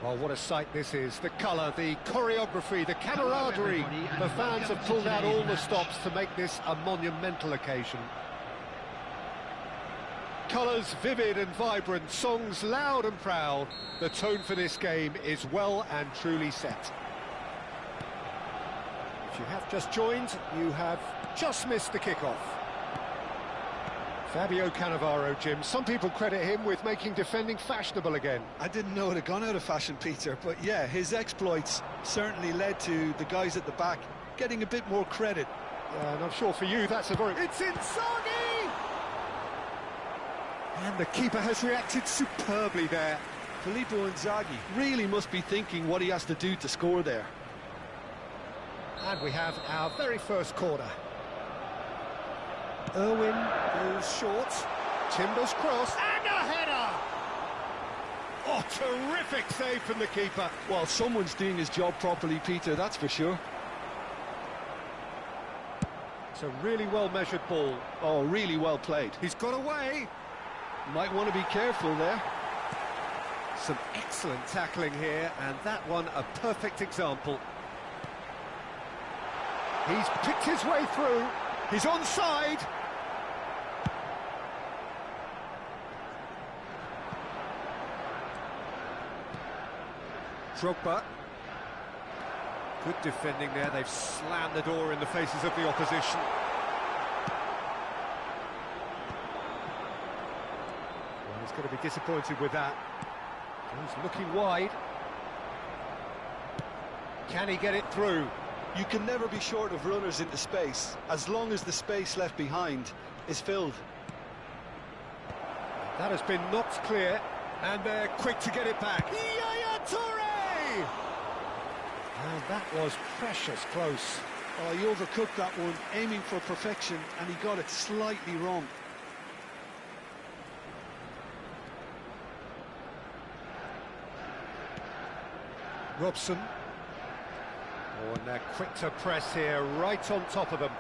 Well, what a sight this is. The colour, the choreography, the camaraderie. The fans have pulled out all the stops to make this a monumental occasion. Colours vivid and vibrant, songs loud and proud. The tone for this game is well and truly set. If you have just joined, you have just missed the kickoff. Fabio Cannavaro, Jim. Some people credit him with making defending fashionable again. I didn't know it had gone out of fashion, Peter, but yeah, his exploits certainly led to the guys at the back getting a bit more credit. Yeah, and I'm sure for you that's a very... It's Inzaghi! And the keeper has reacted superbly there. Filippo Inzaghi really must be thinking what he has to do to score there. And we have our very first corner. Irwin goes short. Timbers cross. And a header! Oh, terrific save from the keeper. Well, someone's doing his job properly, Peter, that's for sure. It's a really well-measured ball. Oh, really well played. He's got away. Might want to be careful there. Some excellent tackling here, and that one a perfect example. He's picked his way through. He's onside. Drogba. Good defending there. They've slammed the door in the faces of the opposition. Well, he's going to be disappointed with that. He's looking wide. Can he get it through? You can never be short of runners into space, as long as the space left behind is filled. That has been knocked clear, and they're quick to get it back. Yaya Toure! And that was precious close. Oh, he overcooked that one, aiming for perfection, and he got it slightly wrong. Robson. Oh, and they're quick to press here, right on top of them.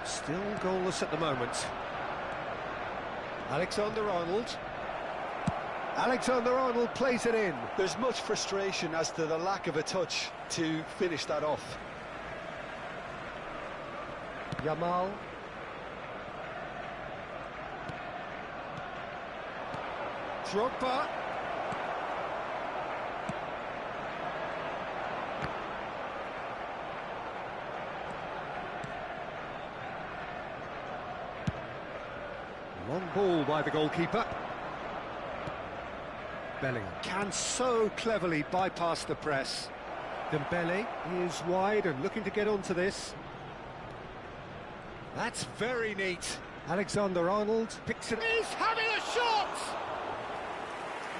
Still goalless at the moment. Alexander-Arnold. Alexander-Arnold plays it in. There's much frustration as to the lack of a touch to finish that off. Yamal. Drogba. Long ball by the goalkeeper. Bellingham can so cleverly bypass the press. Dembele is wide and looking to get onto this. That's very neat. Alexander-Arnold picks it. He's having a shot!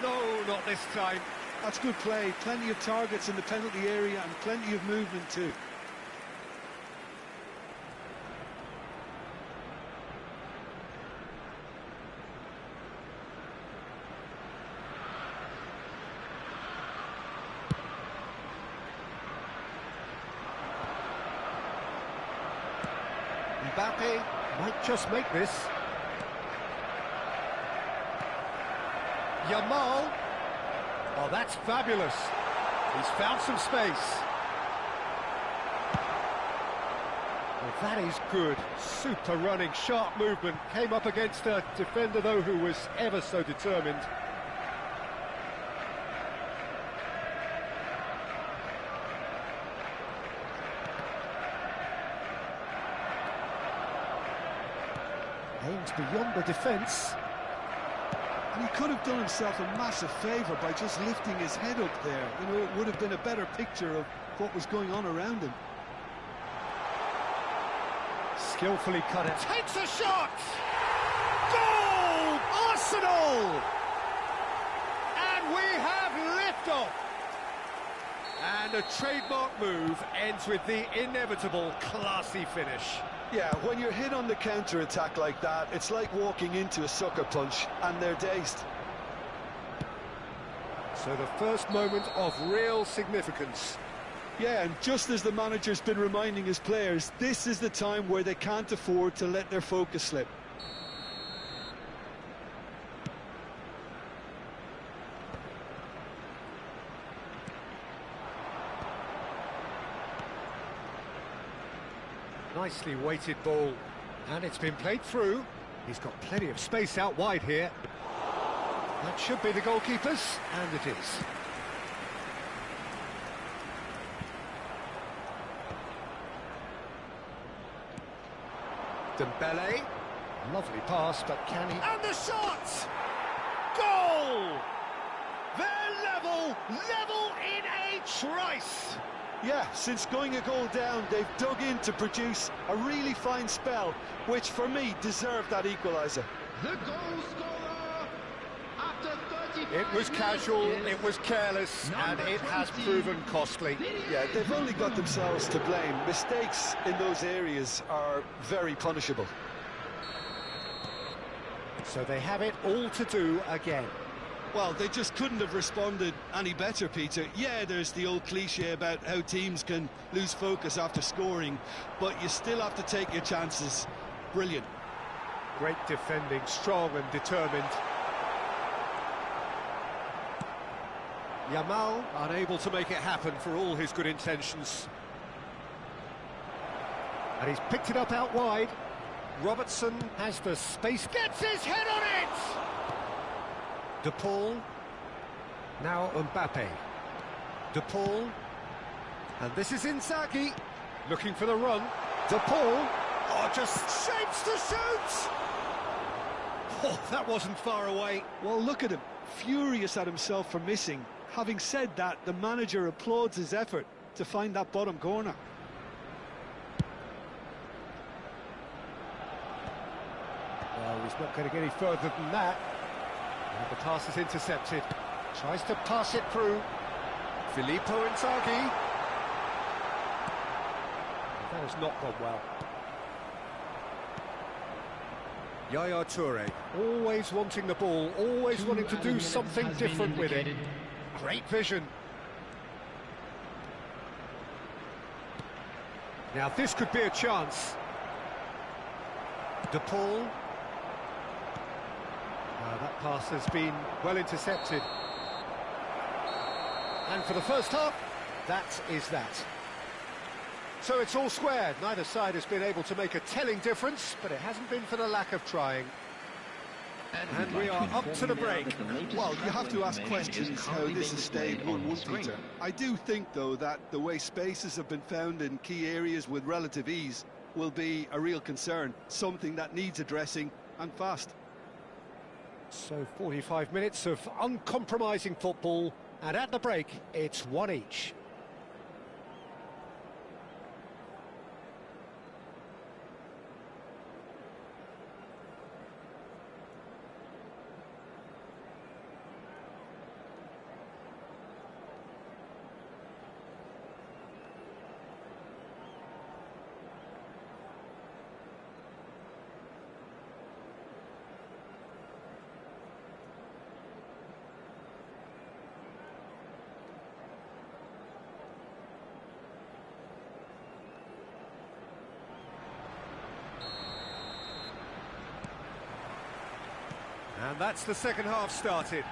No, not this time. That's good play. Plenty of targets in the penalty area and plenty of movement too. Mbappe might just make this. Yamal. Oh, that's fabulous. He's found some space. Well, that is good. Super running, sharp movement. Came up against a defender, though, who was ever so determined. Aims beyond the defence. And he could have done himself a massive favour by just lifting his head up there. You know, it would have been a better picture of what was going on around him. Skillfully cut it. Takes a shot! Goal! Arsenal! And we have liftoff! And a trademark move ends with the inevitable classy finish. Yeah, when you're hit on the counter-attack like that, it's like walking into a sucker punch, and they're dazed. So the first moment of real significance. Yeah, and just as the manager's been reminding his players, this is the time where they can't afford to let their focus slip. Nicely weighted ball, and it's been played through. He's got plenty of space out wide here. That should be the goalkeeper's, and it is. Dembele, lovely pass, but can he... And the shot! Goal! They're level in a trice! Yeah, since going a goal down, they've dug in to produce a really fine spell, which for me deserved that equaliser. The goal scorer after 35 It was casual, it was careless, and it has proven costly. Yeah, they've only got themselves to blame. Mistakes in those areas are very punishable. So they have it all to do again. Well, they just couldn't have responded any better, Peter. Yeah, there's the old cliche about how teams can lose focus after scoring, but you still have to take your chances. Brilliant. Great defending, strong and determined. Yamal unable to make it happen for all his good intentions. And he's picked it up out wide. Robertson has the space, gets his head on it! De Paul, now Mbappe. De Paul, and this is Inzaghi, looking for the run. De Paul, oh, just shapes to shoot! Oh, that wasn't far away. Well, look at him, furious at himself for missing. Having said that, the manager applauds his effort to find that bottom corner. Well, he's not going to get any further than that. And the pass is intercepted. Tries to pass it through. Filippo Inzaghi. That has not gone well. Yaya Toure, always wanting the ball, always wanting to do something different with it. Great vision. Now this could be a chance. De Paul. That pass has been well intercepted. And for the first half, that is that. So it's all squared. Neither side has been able to make a telling difference, but it hasn't been for the lack of trying. And we are up to the break. Well, you have to ask questions how this has stayed 1-1, Peter. I do think, though, that the way spaces have been found in key areas with relative ease will be a real concern, something that needs addressing, and fast. So 45 minutes of uncompromising football, and at the break, it's one each. And that's the second half started.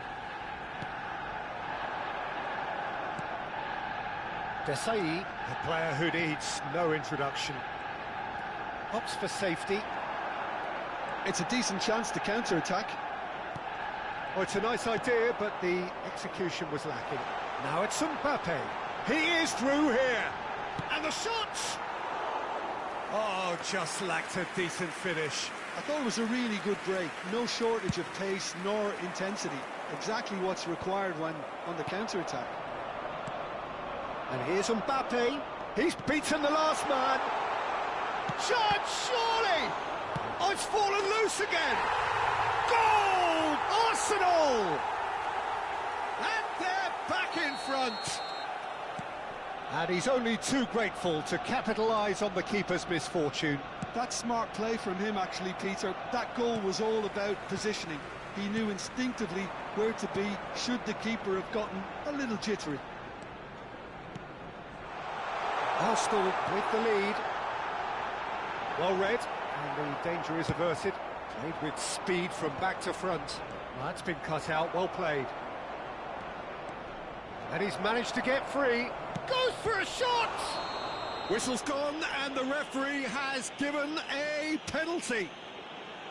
Desai, a player who needs no introduction. Opts for safety. It's a decent chance to counter-attack. Oh, it's a nice idea, but the execution was lacking. Now it's Mbappe. He is through here. And the shot! Oh, just lacked a decent finish. I thought it was a really good break. No shortage of pace nor intensity. Exactly what's required when on the counter-attack. And here's Mbappe. He's beaten the last man. Chance, surely! Oh, it's fallen loose again. Goal! Arsenal! And they're back in front. And he's only too grateful to capitalise on the keeper's misfortune. That's smart play from him, actually, Peter. That goal was all about positioning. He knew instinctively where to be should the keeper have gotten a little jittery. Arsenal with the lead. Well read, and the danger is averted. Played with speed from back to front. Well, that's been cut out, well played. And he's managed to get free. Goes for a shot! Whistle's gone, and the referee has given a penalty.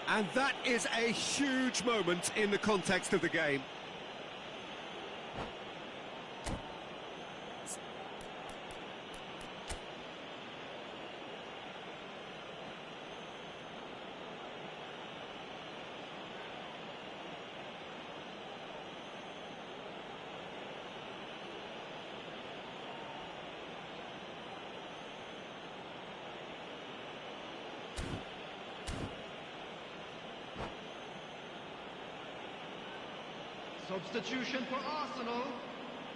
And that is a huge moment in the context of the game. Substitution for Arsenal.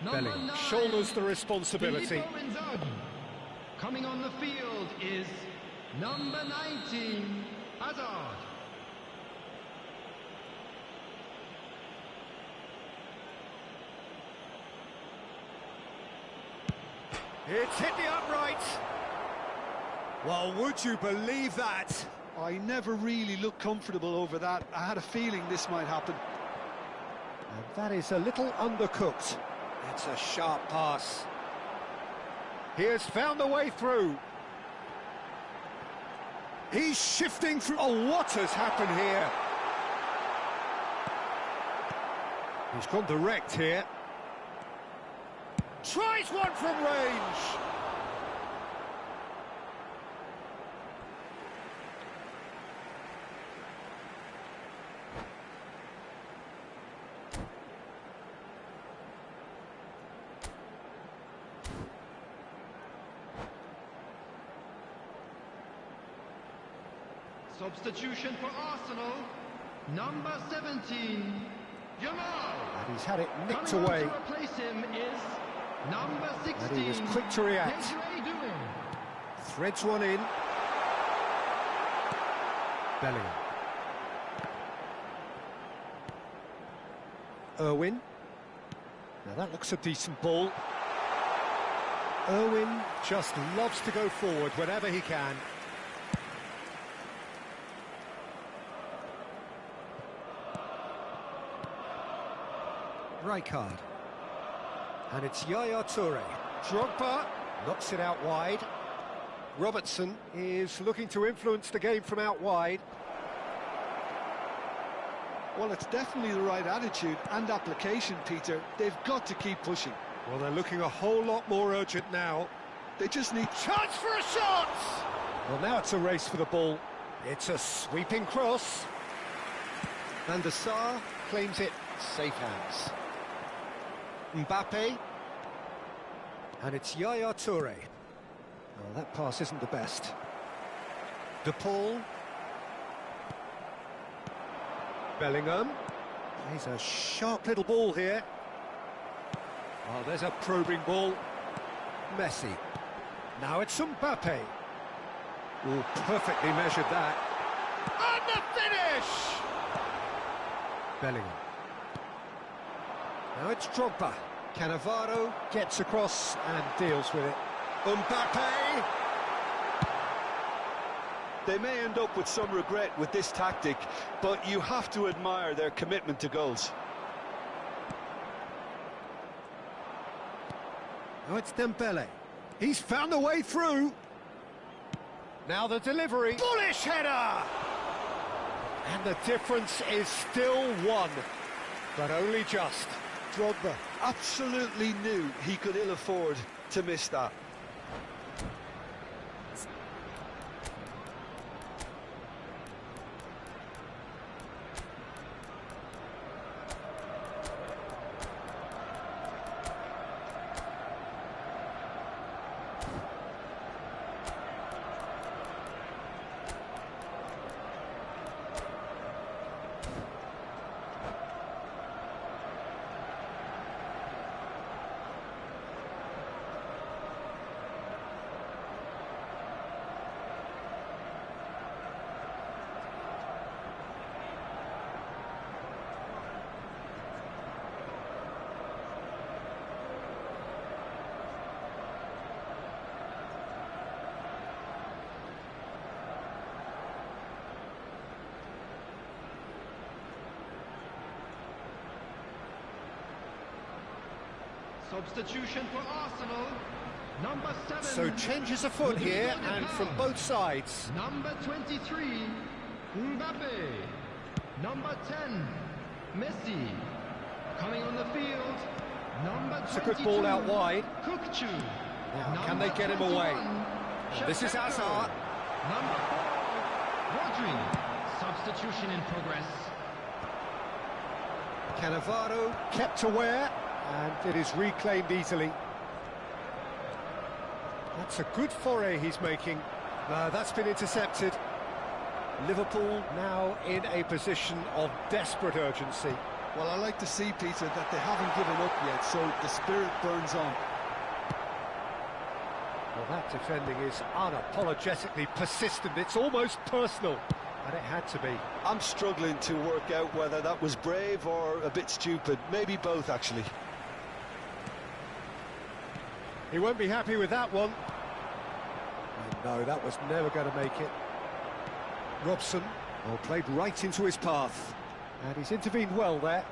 Bellingham shoulders the responsibility. Coming on the field is number 19, Hazard. It's hit the upright. Well, would you believe that? I never really looked comfortable over that. I had a feeling this might happen. And that is a little undercooked. It's a sharp pass. He has found a way through. He's shifting through. Oh, what has happened here? He's gone direct here. Tries one from range. Substitution for Arsenal, number 17, Jamal. And he's had it nicked Coming on away. to replace him is number 16. And he was quick to react. Threads one in. Bellingham. Irwin. Now that looks a decent ball. Irwin just loves to go forward whenever he can. Rijkaard. And it's Yaya Toure. Drogba knocks it out wide. Robertson is looking to influence the game from out wide. Well, it's definitely the right attitude and application, Peter. They've got to keep pushing. Well, they're looking a whole lot more urgent now. They just need... Chance for a shot! Well, now it's a race for the ball. It's a sweeping cross. Van der Sar claims it. Safe hands. Mbappe. And it's Yaya Toure. Well, that pass isn't the best. De Paul. Bellingham. He's a sharp little ball here. Oh, there's a probing ball. Messi. Now it's Mbappe. Oh, perfectly measured that. And the finish! Bellingham. Now it's Drogba. Cannavaro gets across and deals with it. Mbappe! They may end up with some regret with this tactic, but you have to admire their commitment to goals. Now it's Dembele. He's found a way through. Now the delivery. Bullish header! And the difference is still one, but only just. Drogba absolutely knew he could ill afford to miss that. Substitution for Arsenal, Number 7. So changes afoot here, and from both sides. Number 23, Mbappe. Number 10, Messi. Coming on the field, number 22. It's a good ball out wide. Kukchu. Now, can they get him away? This is Hazard. Number 4, Rodri. Substitution in progress. Cannavaro kept aware, and it is reclaimed easily. That's a good foray he's making. That's been intercepted. Liverpool now in a position of desperate urgency. Well, I like to see, Peter, that they haven't given up yet, so the spirit burns on. Well, that defending is unapologetically persistent. It's almost personal, and it had to be. I'm struggling to work out whether that was brave or a bit stupid. Maybe both, actually. He won't be happy with that one. And no, that was never going to make it. Robson, played right into his path. And he's intervened well there.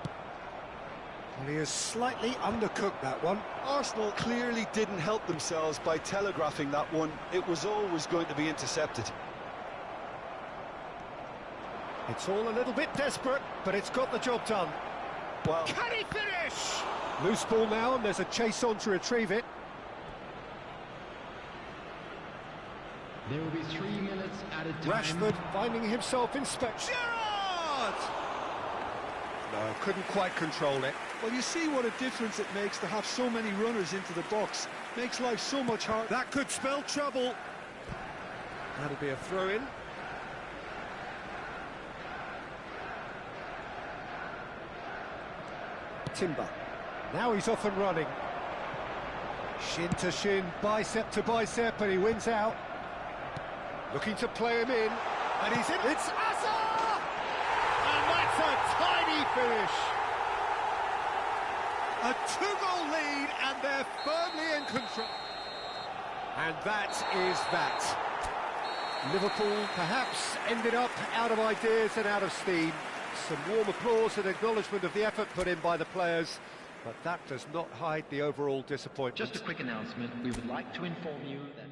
And he has slightly undercooked that one. Arsenal clearly didn't help themselves by telegraphing that one. It was always going to be intercepted. It's all a little bit desperate, but it's got the job done. Well, Can he finish? Loose ball now, and there's a chase on to retrieve it. There will be 3 minutes at a time. Rashford finding himself in space. Gerrard! No, couldn't quite control it. Well, you see what a difference it makes to have so many runners into the box. Makes life so much harder. That could spell trouble. That'll be a throw-in. Timber. Now he's off and running. Shin to shin, bicep to bicep, and he wins out. Looking to play him in, and he's in. It's Hazard! And that's a tiny finish. A 2-goal lead, and they're firmly in control. And that is that. Liverpool perhaps ended up out of ideas and out of steam. Some warm applause and acknowledgement of the effort put in by the players, but that does not hide the overall disappointment. Just a quick announcement. We would like to inform you that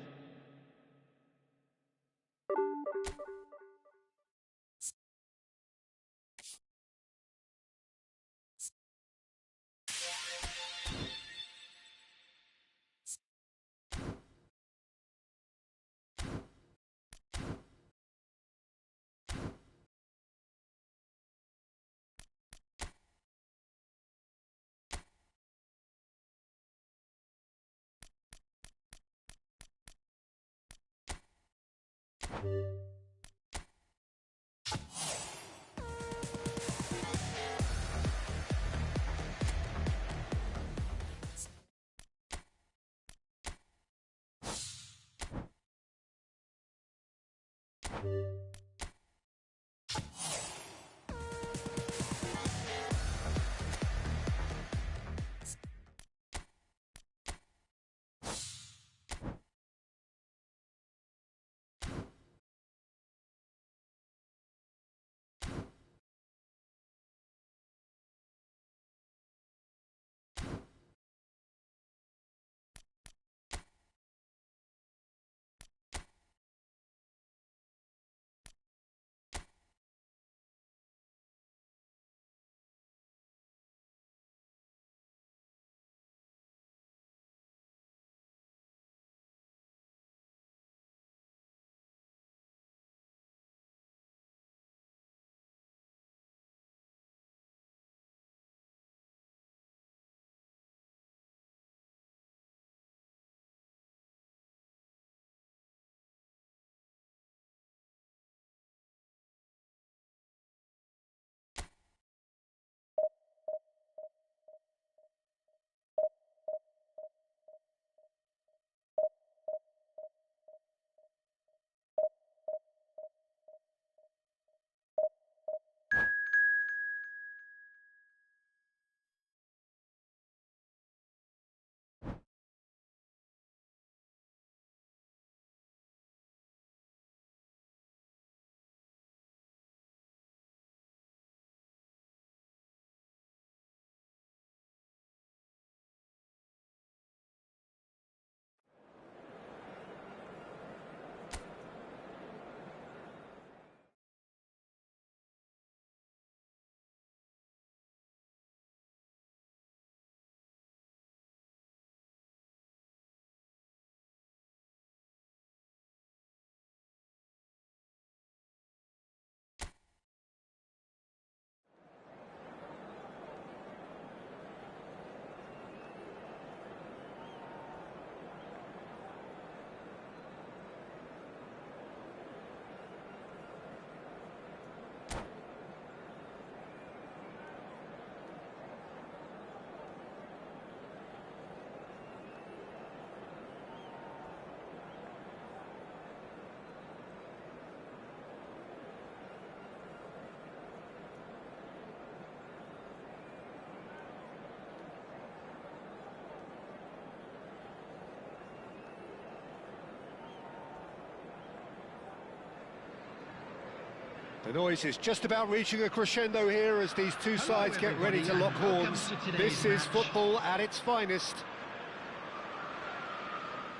The noise is just about reaching a crescendo here as these two sides get ready to lock horns. This is football at its finest.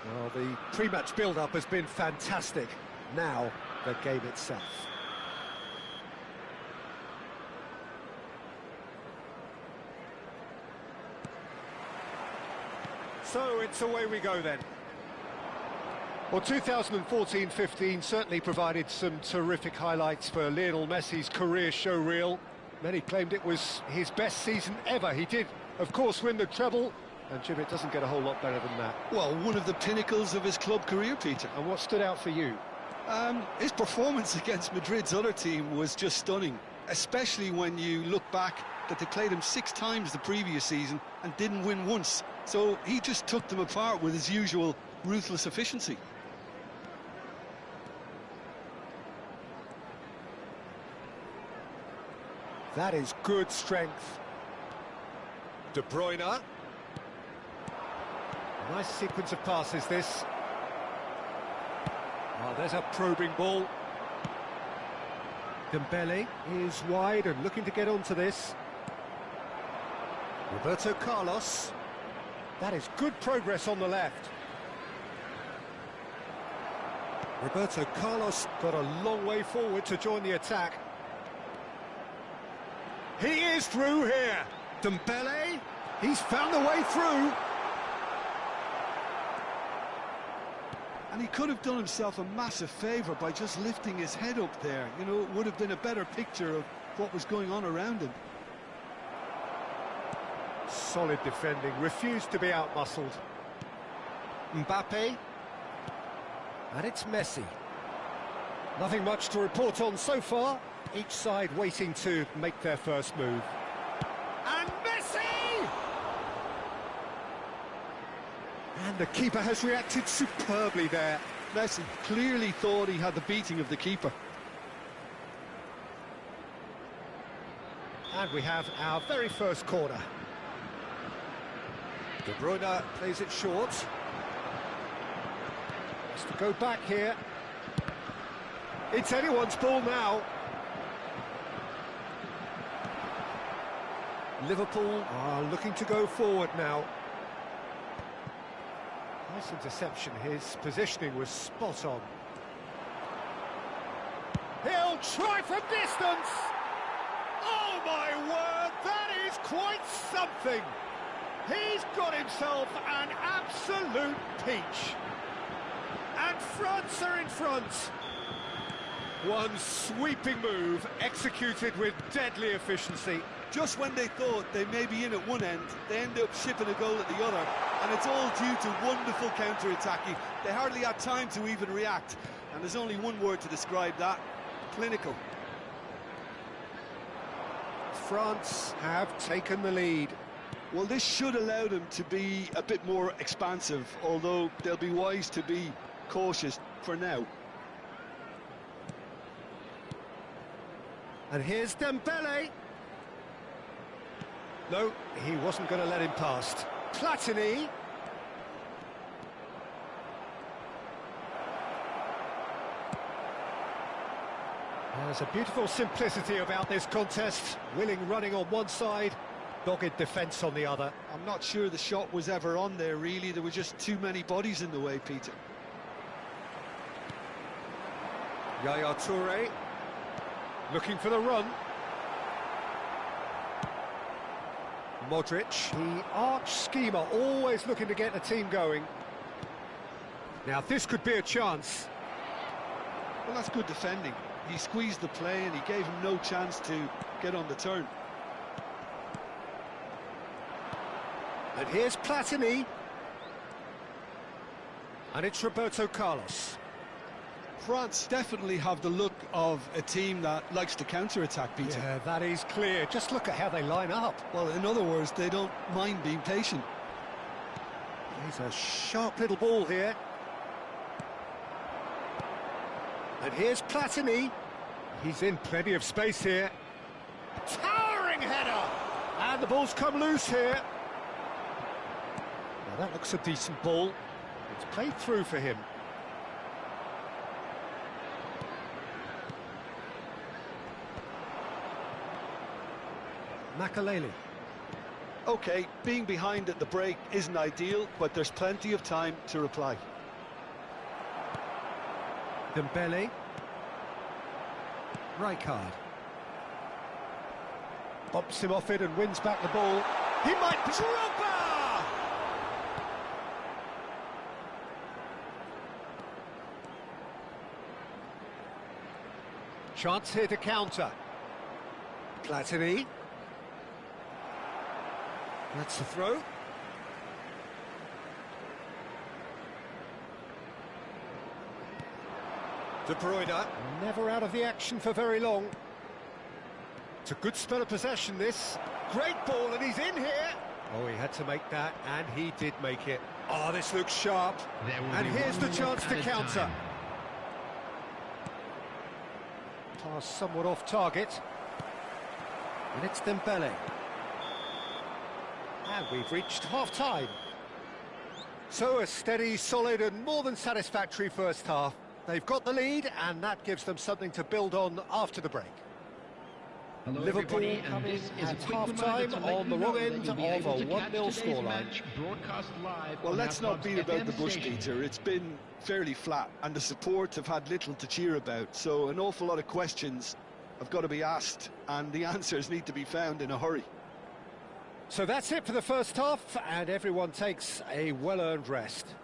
Well, the pre-match build-up has been fantastic. Now, the game itself. So, it's away we go then. Well, 2014-15 certainly provided some terrific highlights for Lionel Messi's career showreel. Many claimed it was his best season ever. He did, of course, win the treble, and Jim, it doesn't get a whole lot better than that. Well, one of the pinnacles of his club career, Peter. And what stood out for you? His performance against Madrid's other team was just stunning, especially when you look back that they played him 6 times the previous season and didn't win once. So he just took them apart with his usual ruthless efficiency. That is good strength. De Bruyne. Nice sequence of passes, this. Oh, there's a probing ball. Dembele is wide and looking to get onto this. Roberto Carlos. That is good progress on the left. Roberto Carlos got a long way forward to join the attack. He is through here. Dembele, he's found the way through. And he could have done himself a massive favour by just lifting his head up there. You know, it would have been a better picture of what was going on around him. Solid defending, refused to be outmuscled. Mbappe. And it's Messi. Nothing much to report on so far. Each side waiting to make their first move. And Messi! And the keeper has reacted superbly there. Messi clearly thought he had the beating of the keeper. And we have our very first corner. De Bruyne plays it short. Has to go back here. It's anyone's ball now. Liverpool are looking to go forward now. Nice interception. His positioning was spot on. He'll try from distance. Oh my word, that is quite something. He's got himself an absolute peach. And France are in front. One sweeping move executed with deadly efficiency. Just when they thought they may be in at one end, they end up shipping a goal at the other, and it's all due to wonderful counter-attacking. They hardly had time to even react, and there's only one word to describe that: clinical. France have taken the lead. Well, this should allow them to be a bit more expansive, although they'll be wise to be cautious for now. And here's Dembele. No, he wasn't going to let him past. Platini. There's a beautiful simplicity about this contest. Willing running on one side, dogged defence on the other. I'm not sure the shot was ever on there, really. There were just too many bodies in the way, Peter. Yaya Toure looking for the run. Modric, the arch schemer, always looking to get the team going. Now this could be a chance. Well, that's good defending. He squeezed the play and he gave him no chance to get on the turn. And here's Platini. And it's Roberto Carlos. France definitely have the look of a team that likes to counter-attack, Peter. Yeah, that is clear. Just look at how they line up. Well, in other words, they don't mind being patient. He's a sharp little ball here. And here's Platini. He's in plenty of space here. Towering header! And the ball's come loose here. Now that looks a decent ball. It's played through for him. Makaleli. OK, being behind at the break isn't ideal, but there's plenty of time to reply. Dembele. Rijkaard. Bumps him off it and wins back the ball. He might... Drogba! Chance here to counter. Platini. That's the throw. De Bruyne, never out of the action for very long. It's a good spell of possession, this. Great ball, and he's in here. Oh, he had to make that, and he did make it. Oh, this looks sharp. And here's the chance to counter. Pass somewhat off target. And it's Dembele. And we've reached half-time. So a steady, solid and more than satisfactory first half. They've got the lead, and that gives them something to build on after the break. Hello, Liverpool everybody, and coming this is at a quick half-time reminder to let on the you wrong know end that of you'll be a able to catch 1-0 today's scoreline. match broadcast live Well, on let's our not club's beat about FM the bush, station. Peter. It's been fairly flat, and the support have had little to cheer about, so an awful lot of questions have got to be asked, and the answers need to be found in a hurry. So that's it for the first half, and everyone takes a well-earned rest.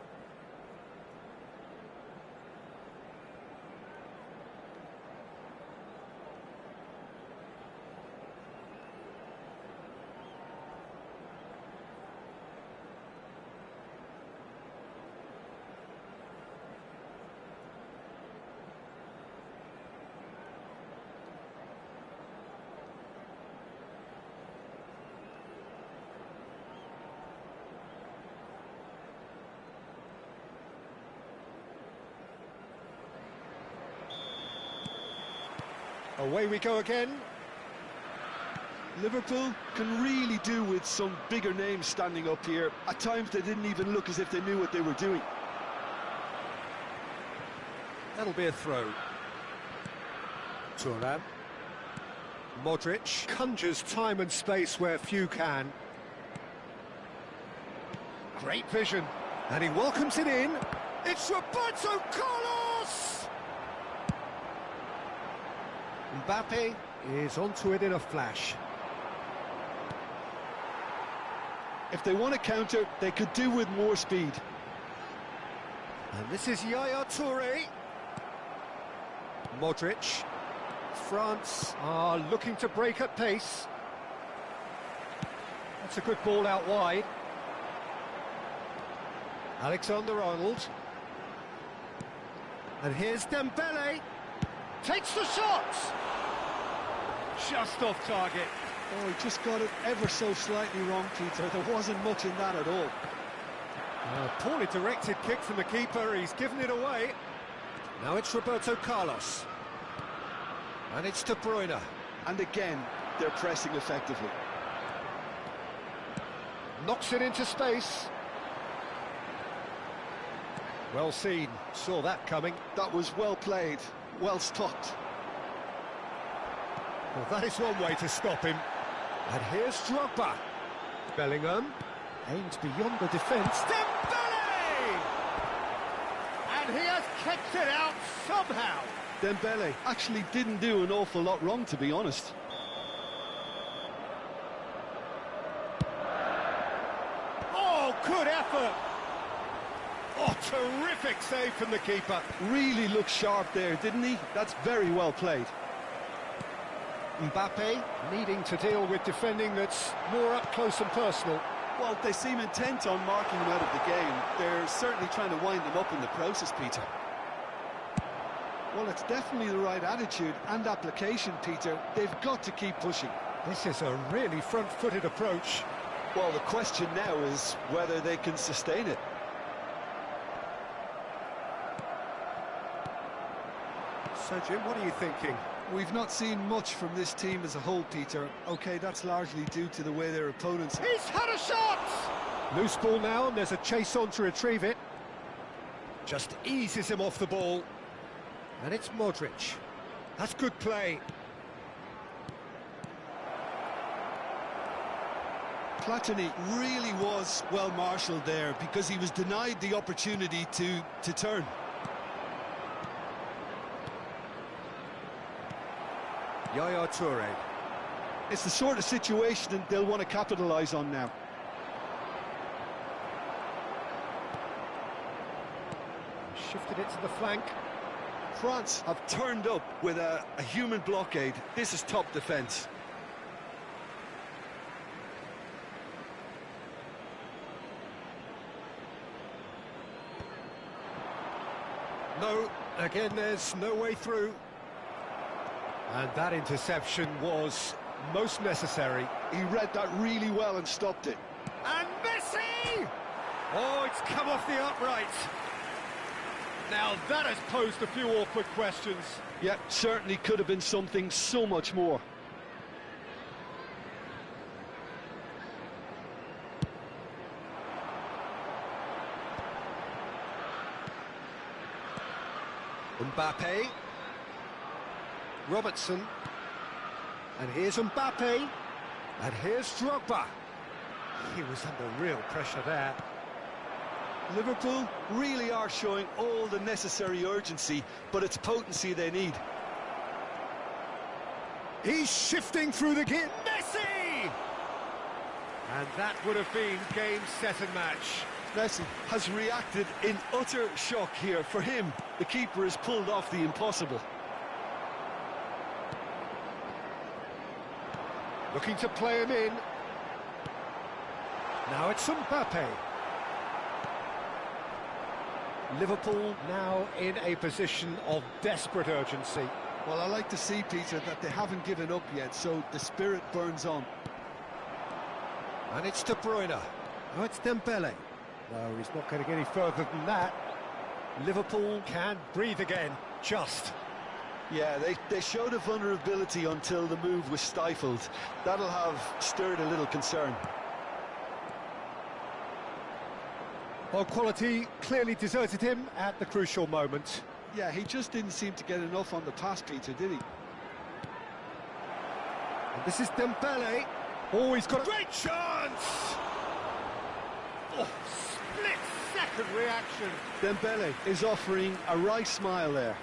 Away we go again. Liverpool can really do with some bigger names standing up here. At times they didn't even look as if they knew what they were doing. That'll be a throw. Thuram. Modric conjures time and space where few can. Great vision. And he welcomes it in. It's Roberto Carlos! Mbappe is onto it in a flash. If they want to counter, they could do with more speed. And this is Yaya Toure. Modric. France are looking to break at pace. That's a good ball out wide. Alexander-Arnold. And here's Dembele. Takes the shot! Just off target. Oh, he just got it ever so slightly wrong, Peter. There wasn't much in that at all. A poorly directed kick from the keeper. He's given it away. Now it's Roberto Carlos. And it's De Bruyne. And again, they're pressing effectively. Knocks it into space. Well seen. Saw that coming. That was well played, well stopped. Well, that is one way to stop him. And here's Drogba. Bellingham aims beyond the defence. Dembele! And he has kept it out somehow. Dembele actually didn't do an awful lot wrong, to be honest. Oh, good effort. Oh, terrific save from the keeper. Really looked sharp there, didn't he? That's very well played. Mbappe needing to deal with defending that's more up close and personal. Well, they seem intent on marking him out of the game. They're certainly trying to wind him up in the process, Peter. Well, it's definitely the right attitude and application, Peter. They've got to keep pushing. This is a really front-footed approach. Well, the question now is whether they can sustain it. So, Jim, what are you thinking? We've not seen much from this team as a whole, Peter. OK, that's largely due to the way their opponents... He's had a shot! Loose ball now, and there's a chase on to retrieve it. Just eases him off the ball. And it's Modric. That's good play. Platini really was well marshalled there because he was denied the opportunity to turn. Yaya Toure. It's the sort of situation that they'll want to capitalise on now. Shifted it to the flank. France have turned up with a human blockade. This is top defence. No, again there's no way through. And that interception was most necessary. He read that really well and stopped it. And Messi! Oh, it's come off the upright. Now that has posed a few awkward questions. Yeah, certainly could have been something so much more. Mbappe. Robertson. And here's Mbappe. And here's Drogba. He was under real pressure there. Liverpool really are showing all the necessary urgency, but it's potency they need. He's shifting through the gear. Messi! And that would have been game, set and match. Messi has reacted in utter shock here. For him, the keeper has pulled off the impossible. Looking to play him in. Now it's Mbappe. Liverpool now in a position of desperate urgency. Well, I like to see, Peter, that they haven't given up yet, so the spirit burns on. And it's De Bruyne. Oh, it's Dembele. No, he's not going to get any further than that. Liverpool can breathe again, just. Yeah, they showed a vulnerability until the move was stifled. That'll have stirred a little concern. Well, quality clearly deserted him at the crucial moment. Yeah, he just didn't seem to get enough on the pass, Peter, did he? And this is Dembele. Oh, he's got a great chance! Oh, split-second reaction. Dembele is offering a wry smile there.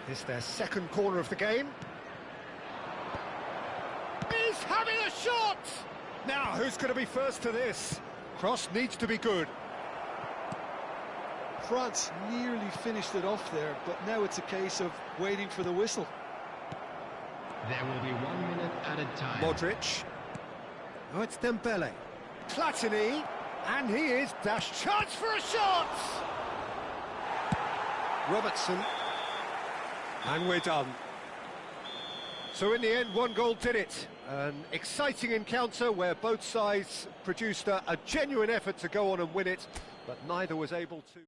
It's their second corner of the game. He's having a shot! Now, who's going to be first to this? Cross needs to be good. France nearly finished it off there, but now it's a case of waiting for the whistle. There will be 1 minute added time. Modric. Oh, it's Dembele. Platini. And he is dashed. Chance for a shot! Robertson. And we're done. So in the end, one goal did it. An exciting encounter where both sides produced a genuine effort to go on and win it, but neither was able to.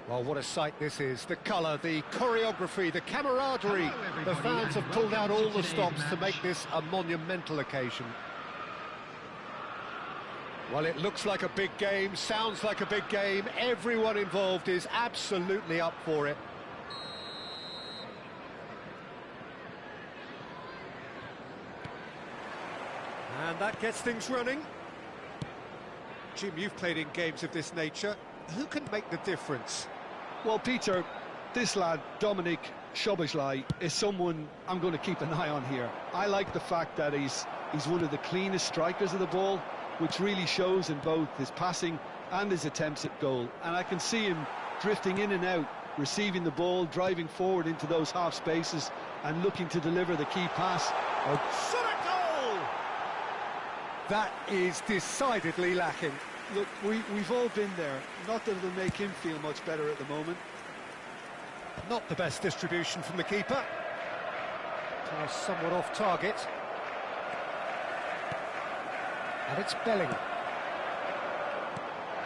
Well, what a sight this is. The colour, the choreography, the camaraderie. The fans have pulled out all the stops to make this a monumental occasion. Well, it looks like a big game, sounds like a big game. Everyone involved is absolutely up for it. And that gets things running. Jim, you've played in games of this nature. Who can make the difference? Well, Peter, this lad, Dominic Szoboszlai, is someone I'm going to keep an eye on here. I like the fact that he's one of the cleanest strikers of the ball, which really shows in both his passing and his attempts at goal. And I can see him drifting in and out, receiving the ball, driving forward into those half spaces and looking to deliver the key pass. Shot at goal! That is decidedly lacking. Look, we've all been there. Not that it'll make him feel much better at the moment. Not the best distribution from the keeper. Somewhat off target. And it's Bellingham.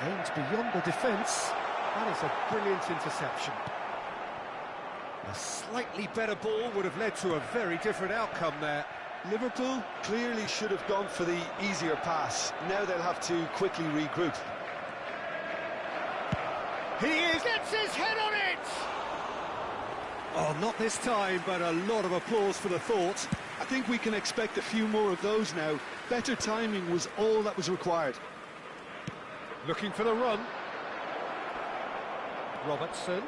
Aimed beyond the defence. That is a brilliant interception. A slightly better ball would have led to a very different outcome there. Liverpool clearly should have gone for the easier pass. Now they'll have to quickly regroup. Gets his head on it! Oh, not this time, but a lot of applause for the thought. I think we can expect a few more of those now. Better timing was all that was required. Looking for the run. Robertson.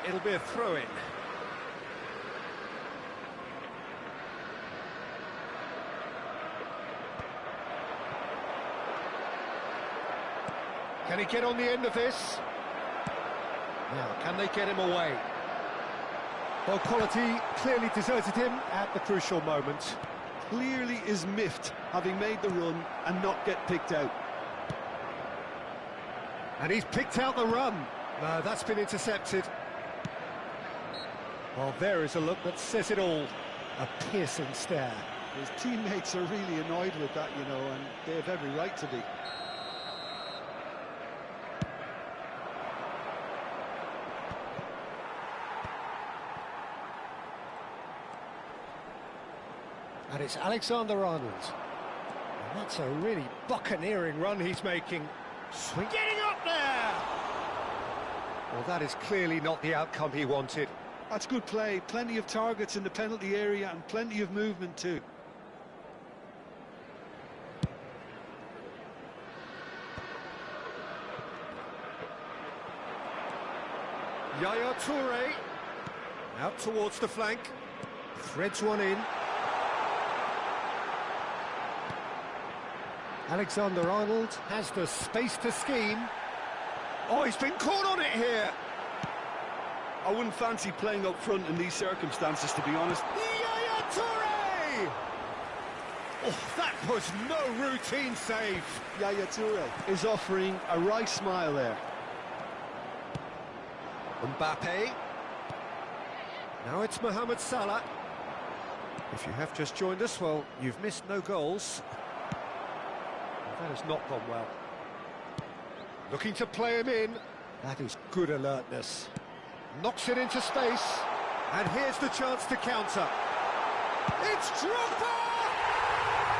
It'll be a throw-in. Can he get on the end of this? Now, can they get him away? Well, quality clearly deserted him at the crucial moment. Clearly is miffed, having made the run and not get picked out. And he's picked out the run. No, that's been intercepted. Well, there is a look that says it all. A piercing stare. His teammates are really annoyed with that, you know, and they have every right to be. And it's Alexander-Arnold. And that's a really buccaneering run he's making. Swing. Getting up there! Well, that is clearly not the outcome he wanted. That's good play. Plenty of targets in the penalty area and plenty of movement too. Yaya Toure. Out towards the flank. Threads one in. Alexander-Arnold has the space to scheme. Oh, he's been caught on it here. I wouldn't fancy playing up front in these circumstances, to be honest. Yaya Toure! Oh, that was no routine save. Yaya Toure is offering a wry smile there. Mbappe. Now it's Mohamed Salah. If you have just joined us, well, you've missed no goals. That has not gone well. Looking to play him in. That is good alertness. Knocks it into space. And here's the chance to counter. It's Drogba!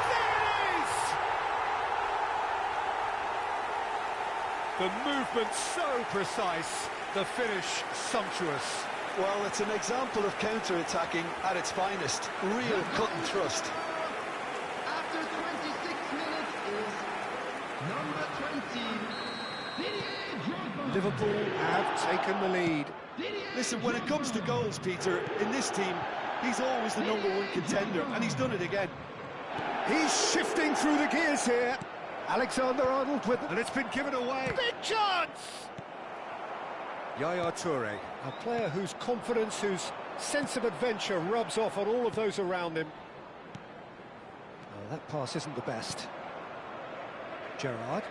There it is! The movement so precise. The finish sumptuous. Well, it's an example of counter-attacking at its finest. Real cut and thrust. After 26 minutes is number 20, Didier Drogba. Liverpool have taken the lead. Listen, when it comes to goals, Peter, in this team, he's always the #1 contender, and he's done it again. He's shifting through the gears here. Alexander-Arnold with it, and it's been given away. Big chance! Yaya Toure, a player whose confidence, whose sense of adventure rubs off on all of those around him. Oh, that pass isn't the best. Gerrard.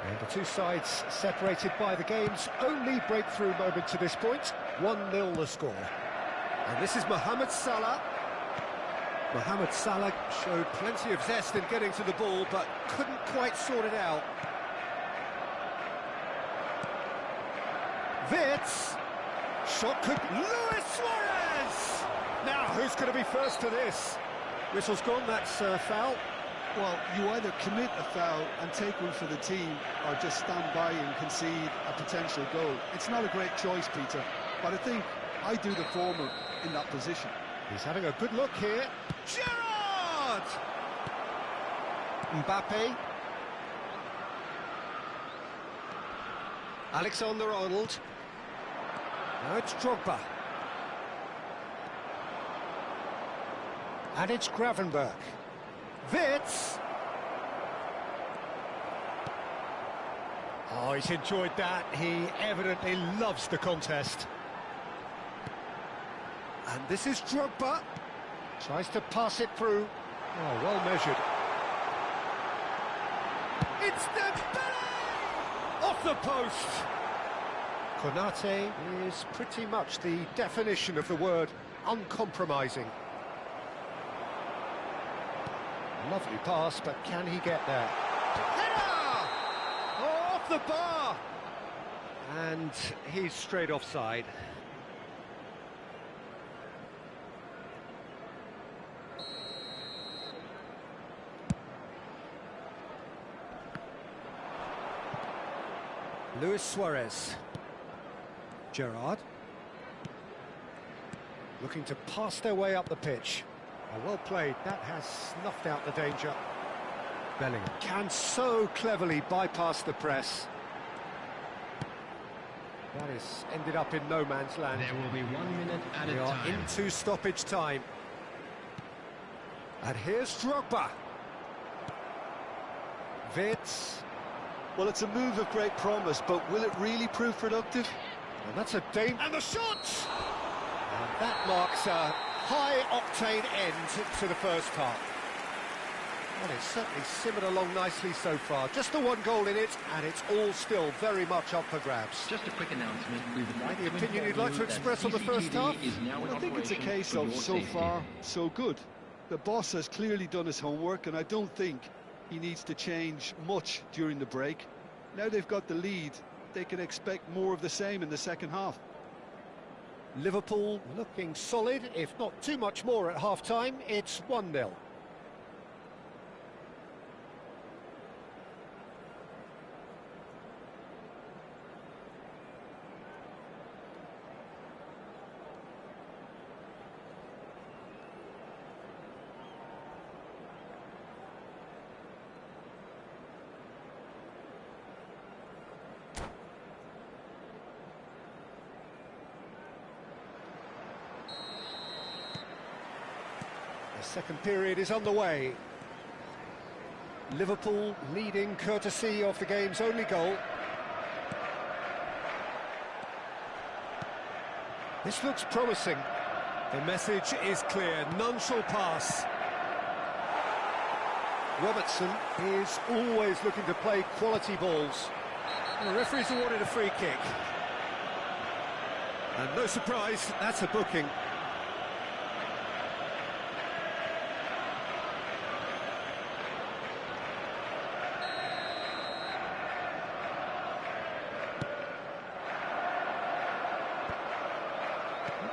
And the two sides separated by the game's only breakthrough moment to this point. 1-0 the score. And this is Mohamed Salah. Mohamed Salah showed plenty of zest in getting to the ball, but couldn't quite sort it out. Wits. Shot could... Luis Suarez! Now, who's going to be first to this? Whistle's gone, that's foul. Well, you either commit a foul and take one for the team, or just stand by and concede a potential goal. It's not a great choice, Peter, but I think I do the former in that position. He's having a good look here. Gerrard! Mbappe. Alexander-Arnold. Now it's Drogba. And it's Gravenberch. Wits. Oh, he's enjoyed that. He evidently loves the contest. And this is Drogba. Tries to pass it through. Oh, well measured. It's Dembele! Off the post! Konate is pretty much the definition of the word uncompromising. Lovely pass, but can he get there? Header! Oh, off the bar! And he's straight offside. Luis Suarez. Gerrard. Looking to pass their way up the pitch. Oh, well played. That has snuffed out the danger. Bellingham can so cleverly bypass the press. That is ended up in no man's land. There will be 1 minute at a We are time. into stoppage time. And here's Drogba. Wits. Well, it's a move of great promise, but will it really prove productive? And that's a danger. And the shot! And that marks a high-octane end to the first half. Well, it's certainly simmered along nicely so far. Just the one goal in it, and it's all still very much up for grabs. Just a quick announcement. We would like Any to opinion you'd inform like to you that express on the first CCTV half? is now in I think it's a operation case for of your so safety. far, so good. The boss has clearly done his homework, and I don't think he needs to change much during the break. Now they've got the lead, they can expect more of the same in the second half. Liverpool looking solid, if not too much more at half-time. It's 1-0. The second period is underway. Liverpool leading courtesy of the game's only goal. This looks promising. The message is clear, none shall pass. Robertson is always looking to play quality balls. The referee's awarded a free kick. And no surprise, that's a booking.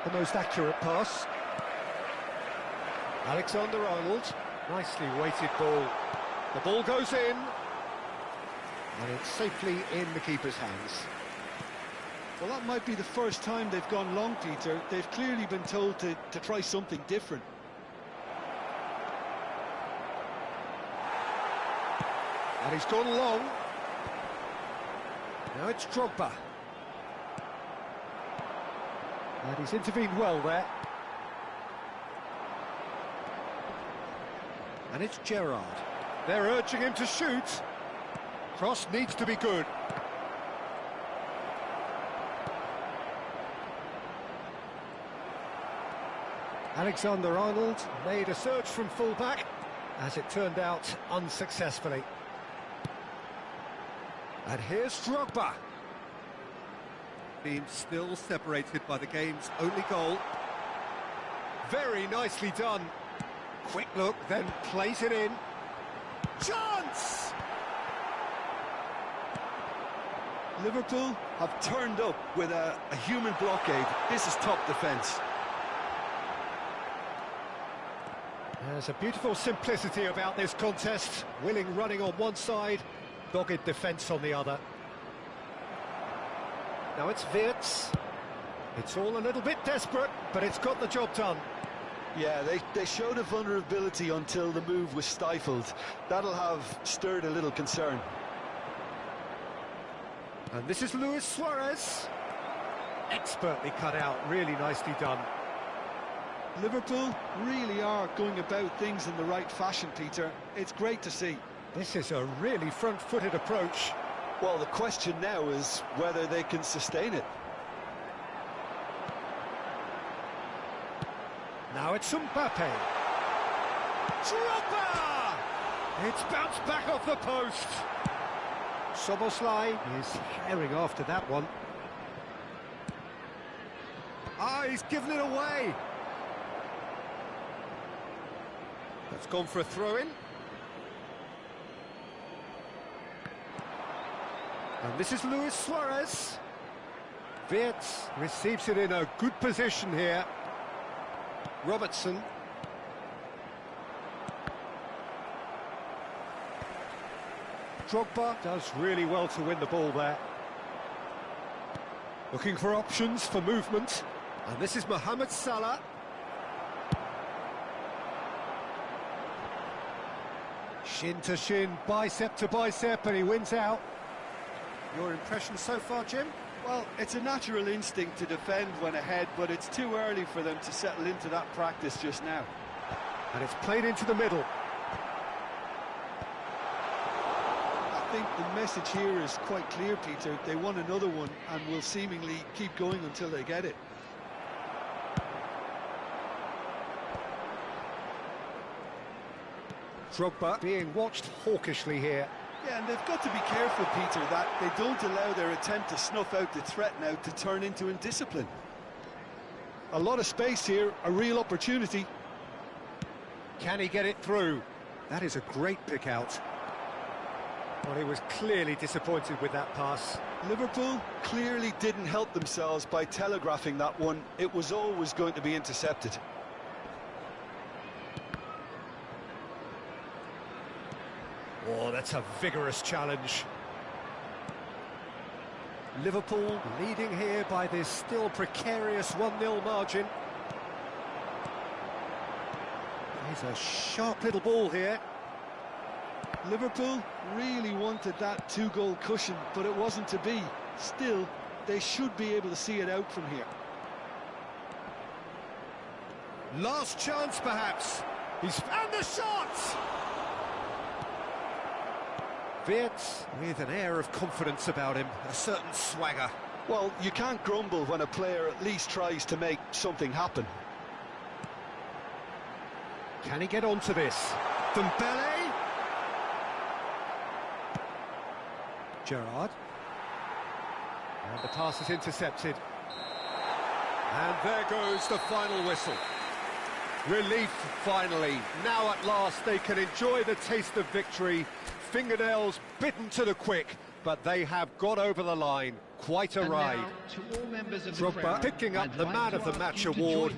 The most accurate pass. Alexander-Arnold, nicely weighted ball. The ball goes in, and it's safely in the keeper's hands. Well, that might be the first time they've gone long, Peter. They've clearly been told to try something different. And he's gone long. Now it's Drogba. And he's intervened well there. And it's Gerrard. They're urging him to shoot. Cross needs to be good. Alexander-Arnold made a search from full-back, as it turned out unsuccessfully. And here's Drogba. Team still separated by the game's only goal. Very nicely done. Quick look, then plays it in. Chance! Liverpool have turned up with a human blockade. This is top defence. There's a beautiful simplicity about this contest. Willing running on one side, dogged defence on the other. Now it's Wirtz. It's all a little bit desperate, but it's got the job done. Yeah, they showed a vulnerability until the move was stifled. That'll have stirred a little concern. And this is Luis Suarez. Expertly cut out, really nicely done. Liverpool really are going about things in the right fashion, Peter. It's great to see. This is a really front-footed approach. Well, the question now is whether they can sustain it. Now it's Mbappe. Drogba! It's bounced back off the post. Soboslai is herring after that one. He's given it away. That's gone for a throw-in. And this is Luis Suarez. Wirtz receives it in a good position here. Robertson. Drogba does really well to win the ball there. Looking for options for movement. And this is Mohamed Salah. Shin to shin, bicep to bicep, and he wins out. Your impression so far, Jim? Well, it's a natural instinct to defend when ahead, but it's too early for them to settle into that practice just now. And it's played into the middle. I think the message here is quite clear, Peter. They want another one and will seemingly keep going until they get it. Drogba being watched hawkishly here. Yeah, and they've got to be careful, Peter, that they don't allow their attempt to snuff out the threat now to turn into indiscipline. A lot of space here, a real opportunity. Can he get it through? That is a great pick out. Well, he was clearly disappointed with that pass. Liverpool clearly didn't help themselves by telegraphing that one. It was always going to be intercepted. Oh, that's a vigorous challenge. Liverpool leading here by this still precarious 1-0 margin. There's a sharp little ball here. Liverpool really wanted that two-goal cushion, but it wasn't to be. Still, they should be able to see it out from here. Last chance, perhaps. He's found the shot! Wirtz with an air of confidence about him, a certain swagger. Well, you can't grumble when a player at least tries to make something happen. Can he get onto this? Dembele! Gerrard. And the pass is intercepted. And there goes the final whistle. Relief, finally. Now at last they can enjoy the taste of victory. Fingernails bitten to the quick, but they have got over the line. Quite a ride. Drogba picking up the Man of the Match award.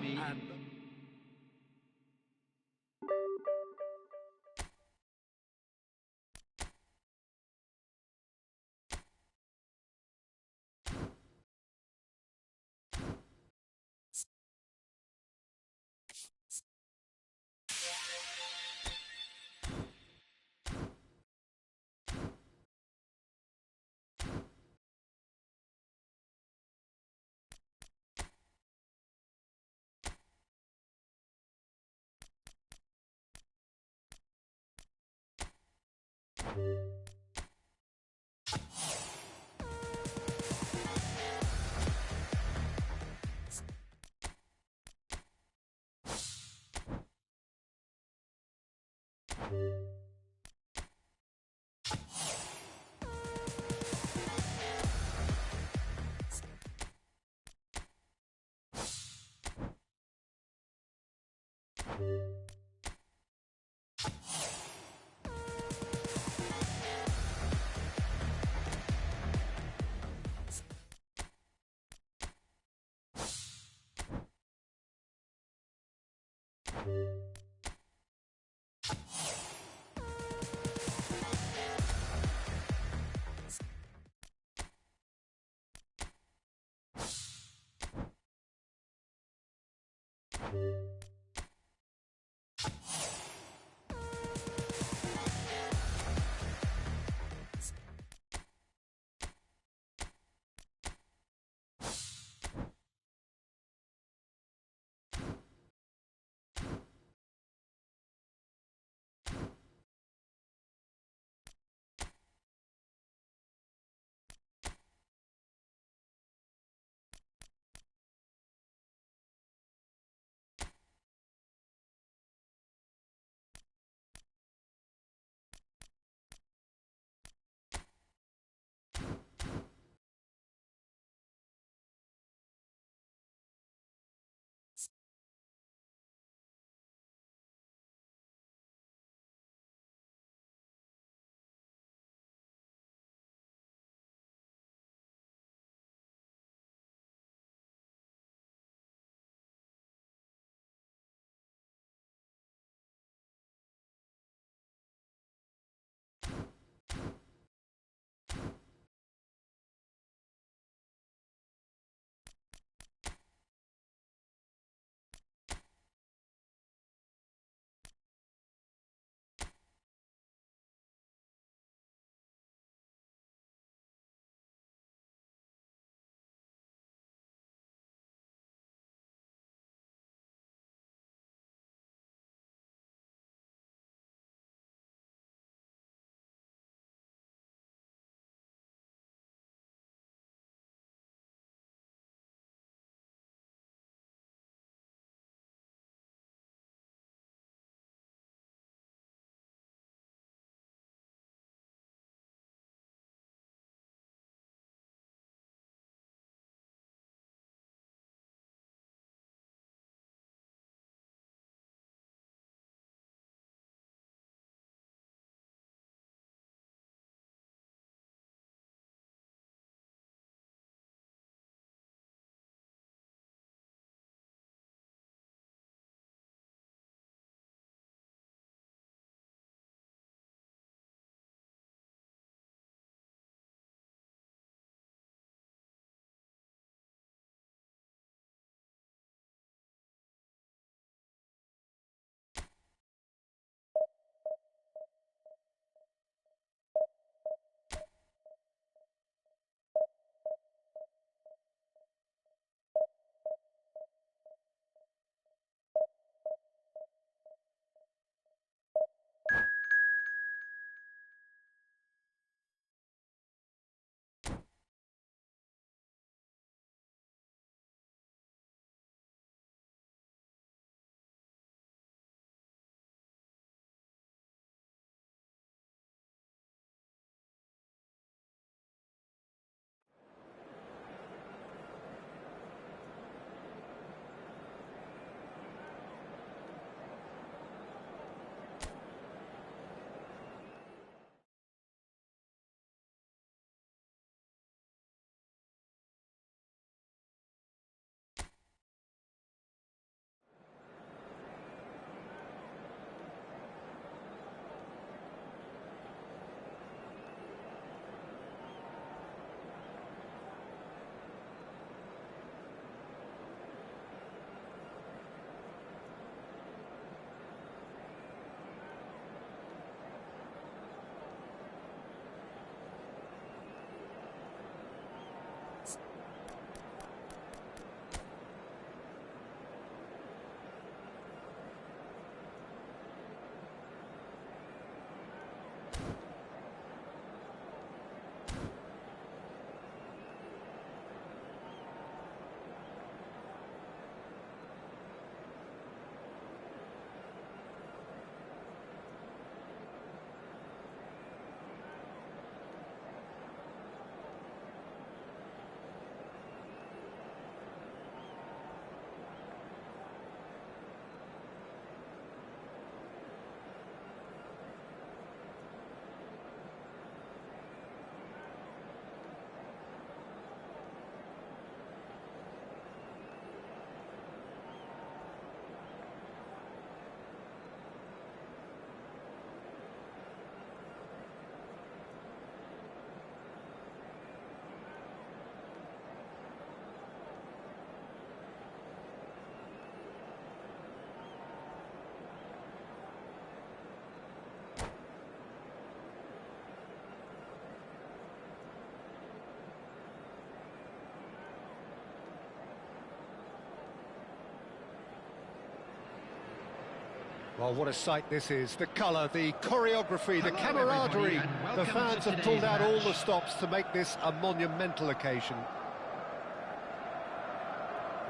Well, what a sight this is. The colour, the choreography, the Hello, camaraderie. everybody, and The welcome fans to have pulled today's out all match. the stops to make this a monumental occasion.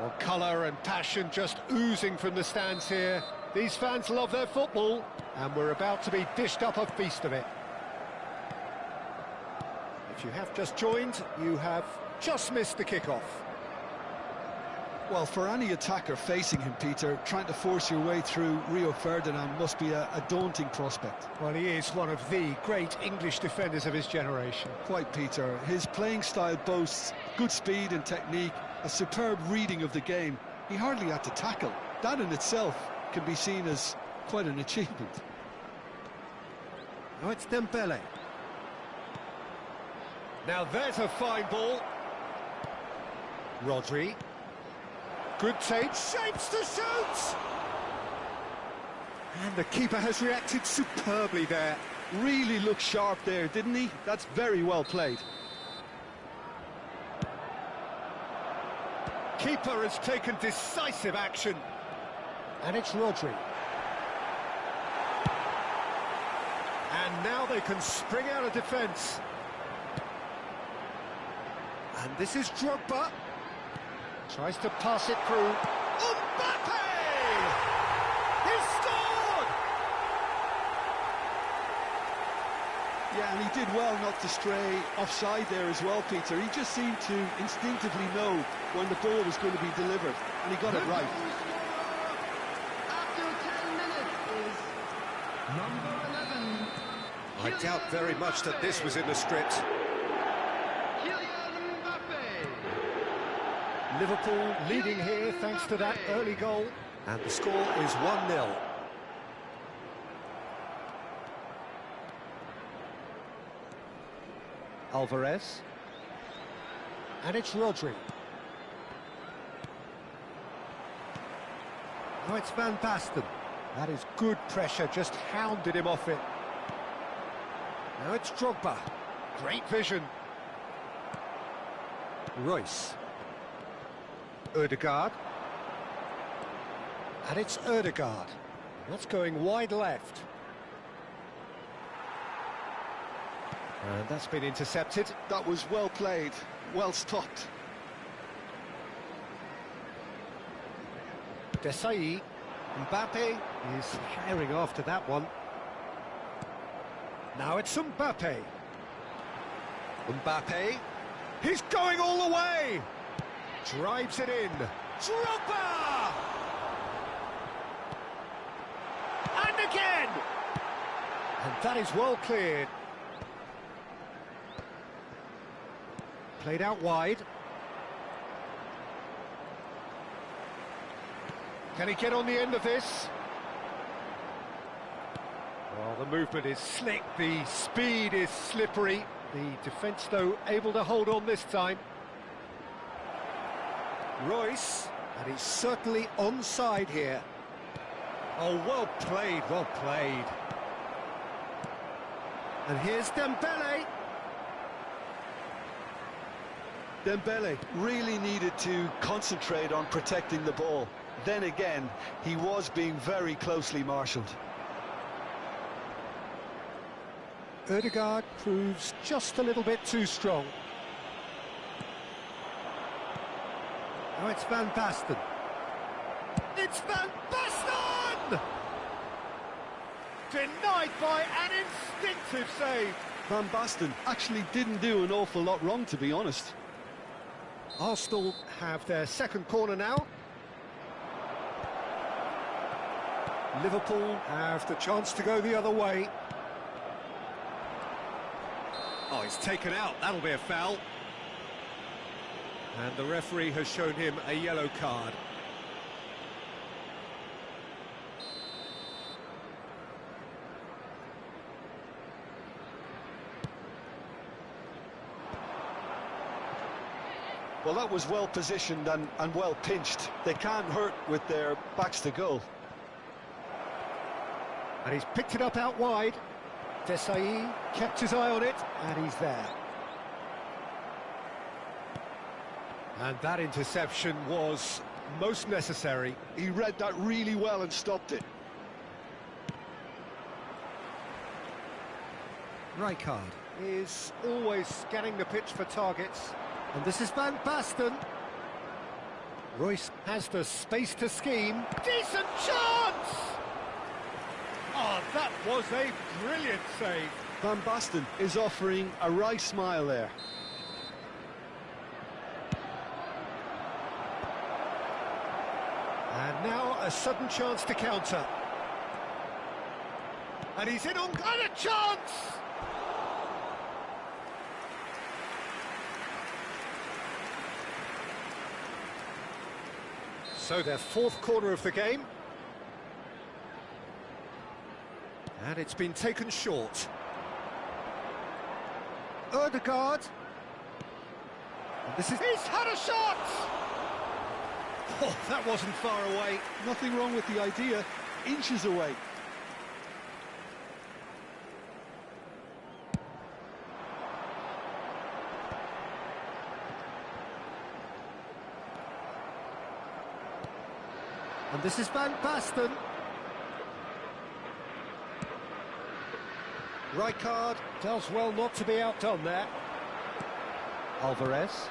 Well, colour and passion just oozing from the stands here. These fans love their football, and we're about to be dished up a feast of it. If you have just joined, you have just missed the kickoff. Well, for any attacker facing him, Peter, trying to force your way through Rio Ferdinand must be a daunting prospect. Well, he is one of the great English defenders of his generation. Quite, Peter. His playing style boasts good speed and technique, a superb reading of the game. He hardly had to tackle. That in itself can be seen as quite an achievement. Now it's Dembele. Now there's a fine ball. Rodri. Good take, shapes to shoot! And the keeper has reacted superbly there. Really looked sharp there, didn't he? That's very well played. Keeper has taken decisive action. And it's Rodri. And now they can spring out of defence. And this is Drogba. Tries to pass it through. Mbappe! He scored! Yeah, and he did well not to stray offside there as well, Peter. He just seemed to instinctively know when the ball was going to be delivered, and he got it right. After 10 minutes is number 11. I doubt very much that this was in the script. Liverpool leading here thanks to that early goal. And the score is 1-0. Alvarez. And it's Rodri. Now it's Van Basten. That is good pressure, just hounded him off it. Now it's Drogba. Great vision. Royce. Ødegaard. And it's Ødegaard. That's going wide left. And that's been intercepted. That was well played, well stopped. Desailly. Mbappe is firing after that one. Now it's Mbappe. Mbappe. He's going all the way! Drives it in. Drogba! And again! And that is well cleared. Played out wide. Can he get on the end of this? Well, the movement is slick, the speed is slippery. The defence, though, able to hold on this time. Royce, and he's certainly onside here. Oh, well played, well played. And here's Dembele. Dembele really needed to concentrate on protecting the ball. Then again, he was being very closely marshalled. Ødegaard proves just a little bit too strong. Now it's Van Basten. It's Van Basten! Denied by an instinctive save. Van Basten actually didn't do an awful lot wrong, to be honest. Arsenal have their second corner now. Liverpool have the chance to go the other way. Oh, he's taken out. That'll be a foul. And the referee has shown him a yellow card. Well, that was well positioned and well pinched. They can't hurt with their backs to goal. And he's picked it up out wide. Desailly kept his eye on it, and he's there. And that interception was most necessary. He read that really well and stopped it. Rijkaard is always scanning the pitch for targets. And this is Van Basten. Royce has the space to scheme. Decent chance! Oh, that was a brilliant save. Van Basten is offering a wry smile there. And now a sudden chance to counter. And he's in on... And a chance! So their fourth corner of the game. And it's been taken short. Ødegaard. And this is... He's had a shot! Oh, that wasn't far away. Nothing wrong with the idea, inches away. And this is Van Basten. Rijkaard does well not to be outdone there. Alvarez.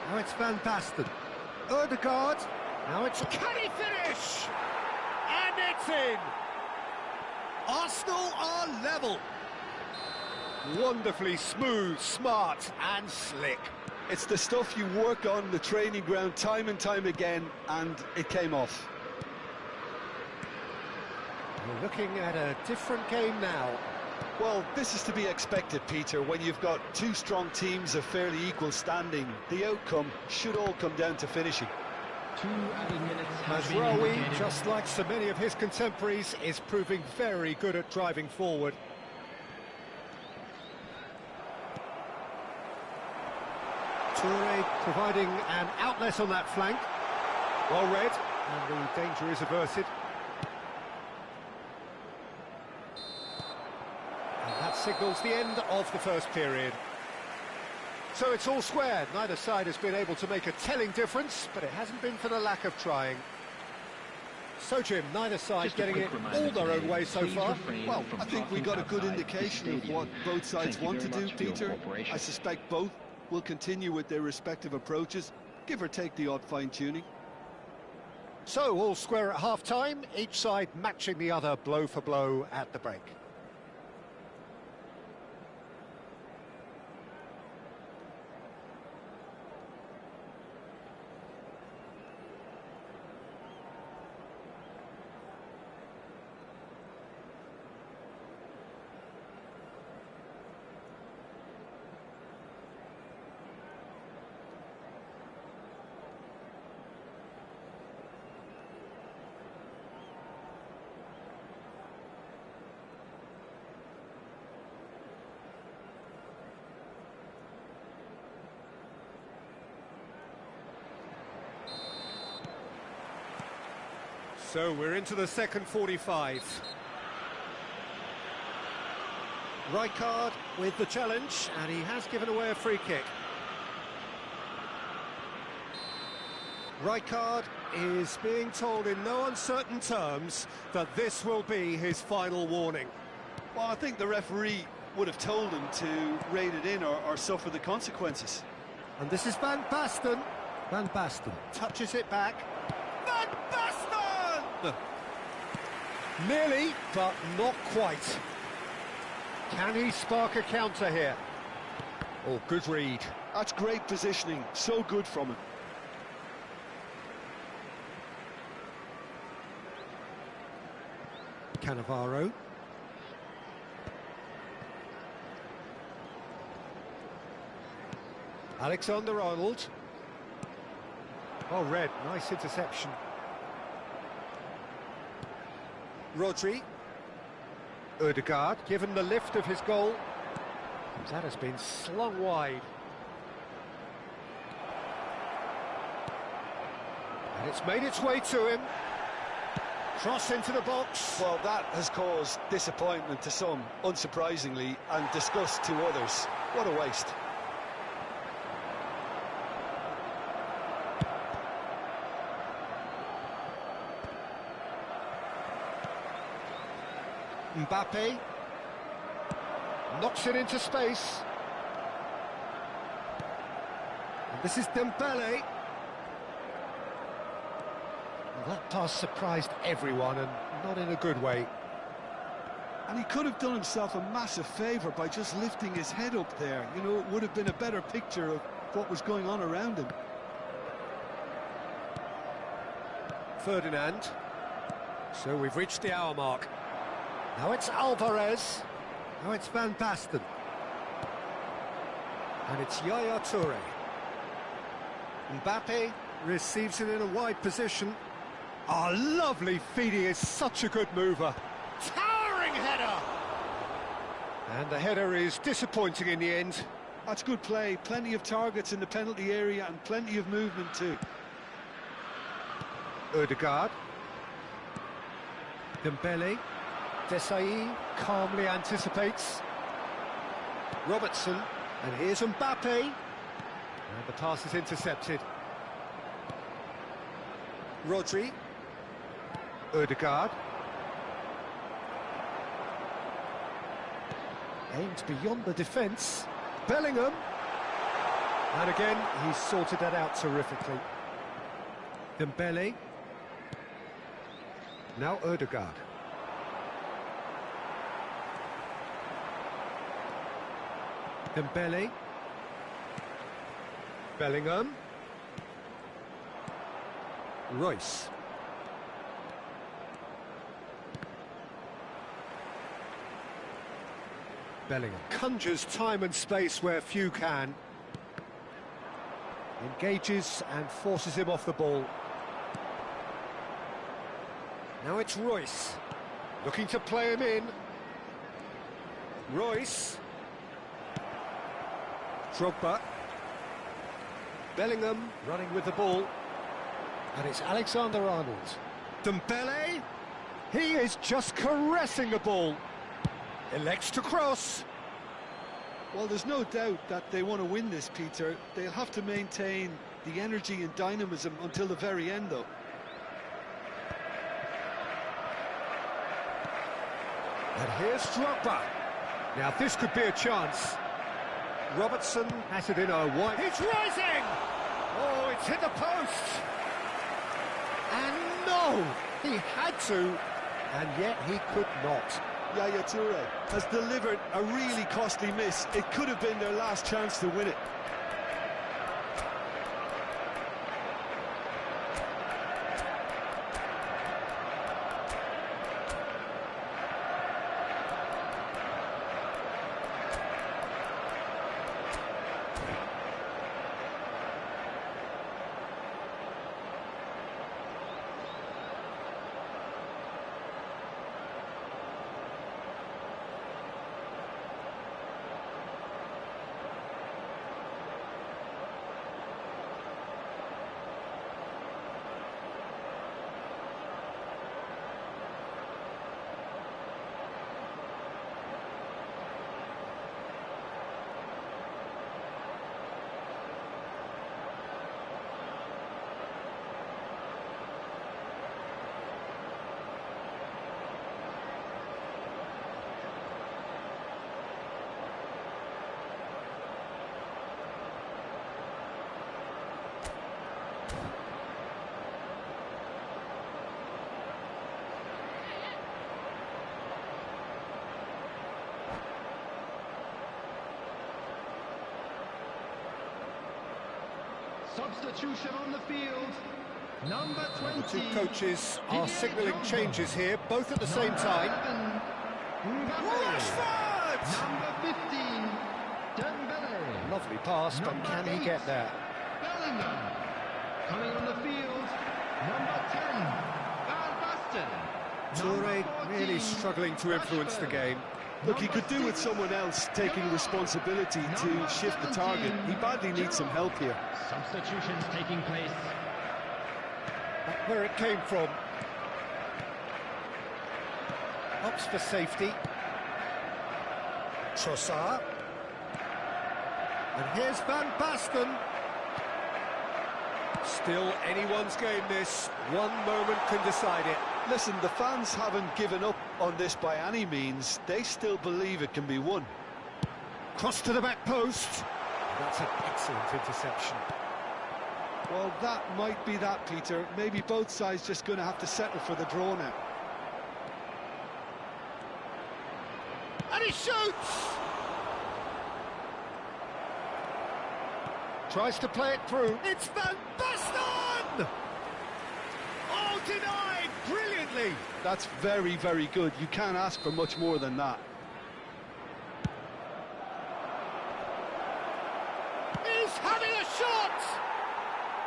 Now it's Van Basten. Ødegaard. Now it's... Can he finish? And it's in! Arsenal are level. Wonderfully smooth, smart and slick. It's the stuff you work on the training ground time and time again, and it came off. We're looking at a different game now. Well, this is to be expected, Peter. When you've got two strong teams of fairly equal standing, the outcome should all come down to finishing. 2 added minutes have been Mazraoui, indicated. just like so many of his contemporaries, is proving very good at driving forward. Toure providing an outlet on that flank. Well read, and the danger is averted. And that signals the end of the first period. So it's all square. Neither side has been able to make a telling difference, but it hasn't been for the lack of trying. So, Jim, neither side Just a getting quick it reminder all their own today, way so please far. refrain Well, from I think we talking got a good outside the indication of stadium. what both sides Thank you want to very do, much for your Peter. cooperation. I suspect both will continue with their respective approaches, give or take the odd fine-tuning. So, all square at half-time, each side matching the other blow for blow at the break. So we're into the second 45. Rijkaard with the challenge, and he has given away a free kick. Rijkaard is being told in no uncertain terms that this will be his final warning. Well, I think the referee would have told him to rein it in or suffer the consequences. And this is Van Basten. Van Basten touches it back. Van Basten! Nearly, but not quite. Can he spark a counter here? Oh, good read. That's great positioning, so good from him. Cannavaro. Alexander-Arnold. Oh, Red, nice interception. Rodri. Ødegaard, given the lift of his goal. That has been slung wide. And it's made its way to him. Cross into the box. Well, that has caused disappointment to some, unsurprisingly, and disgust to others. What a waste. Mbappe knocks it into space. And this is Dembele. Well, that pass surprised everyone, and not in a good way. And he could have done himself a massive favour by just lifting his head up there. You know, it would have been a better picture of what was going on around him. Ferdinand. So we've reached the hour mark. Now it's Alvarez. Now it's Van Basten. And it's Yaya Toure. Mbappe receives it in a wide position. Oh, lovely feed. He is such a good mover. Towering header! And the header is disappointing in the end. That's good play. Plenty of targets in the penalty area and plenty of movement too. Odegaard. Dembele. Desailly calmly anticipates. Robertson. And here's Mbappe. And the pass is intercepted. Rodri. Odegaard. Aimed beyond the defence. Bellingham. And again, he's sorted that out terrifically. Dembele. Now Odegaard. Dembele. Bellingham. Royce. Bellingham conjures time and space where few can. Engages and forces him off the ball. Now it's Royce, looking to play him in. Royce. Drogba. Bellingham running with the ball. And it's Alexander-Arnold. Dembele. He is just caressing the ball. Elects to cross. Well, there's no doubt that they want to win this, Peter. They'll have to maintain the energy and dynamism until the very end, though. And here's Drogba. Now this could be a chance. Robertson has it in a wide. It's rising! Oh, it's hit the post! And no! He had to, and yet he could not. Yaya Toure has delivered a really costly miss. It could have been their last chance to win it. Substitution on the field. Number 20. The two coaches are signalling changes here, both at the same time. Rashford! Number 15. Dembele. Lovely pass, but can he get there? Bellingham. Coming on the field. Number 10. Van Basten. Toure really struggling to influence the game. Look, he could do with someone else taking responsibility to shift the target. He badly needs some help here. Substitutions taking place. Back where it came from. Opts for safety. Trossard. And here's Van Basten. Still anyone's game this. One moment can decide it. Listen, the fans haven't given up on this by any means. They still believe it can be won. Cross to the back post. That's an excellent interception. Well, that might be that, Peter. Maybe both sides just going to have to settle for the draw now. And he shoots! Tries to play it through. It's Van Basten! Oh, denied brilliantly! That's very, very good. You can't ask for much more than that. He's having a shot!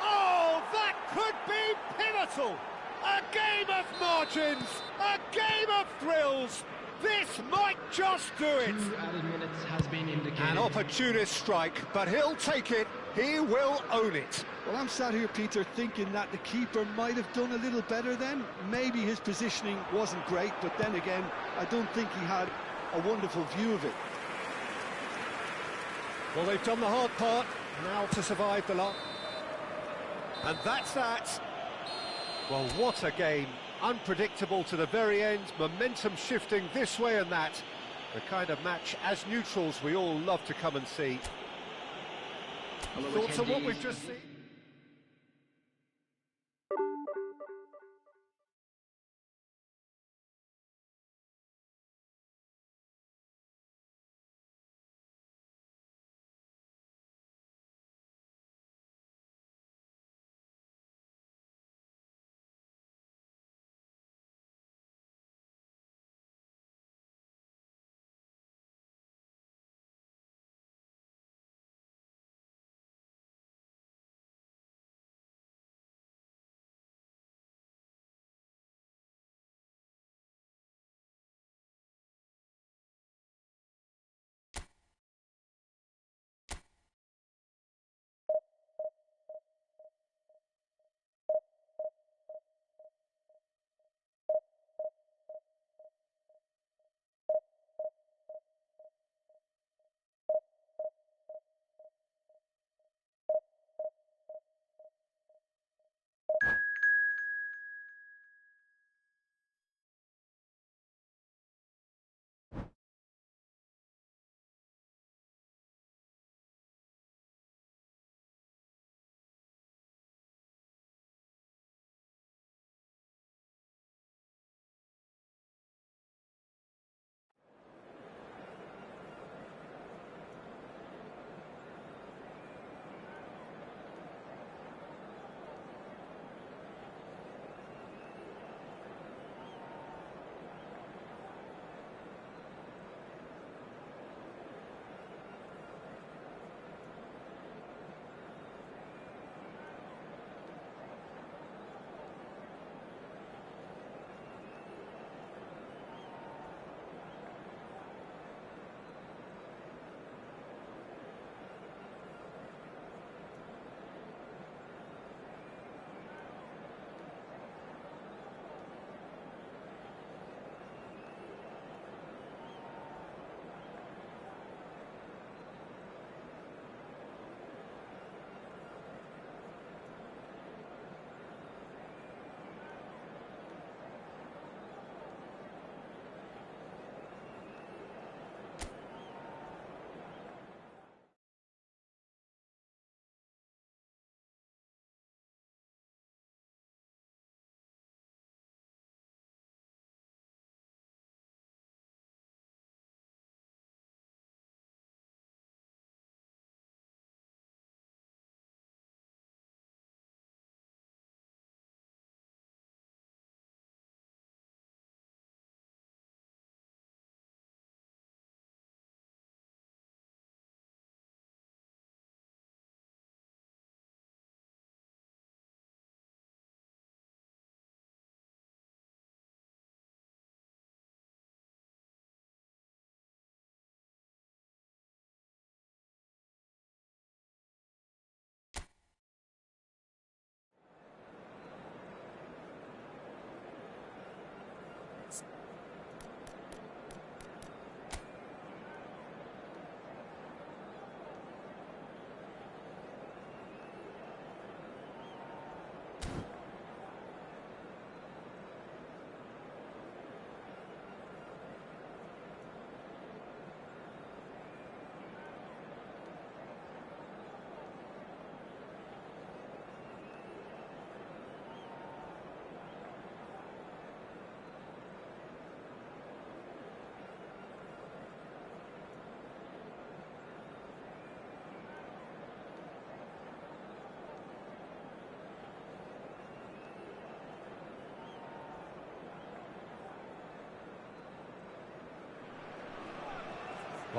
Oh, that could be pivotal! A game of margins, a game of thrills. This might just do it. 2 added minutes has been indicated. An opportunist strike, but he'll take it. He will own it. Well, I'm sat here, Peter, thinking that the keeper might have done a little better then. Maybe his positioning wasn't great, but then again, I don't think he had a wonderful view of it. Well, they've done the hard part, now to survive the lot. And that's that. Well, what a game. Unpredictable to the very end, momentum shifting this way and that. The kind of match, as neutrals, we all love to come and see. Thoughts on what we've just seen?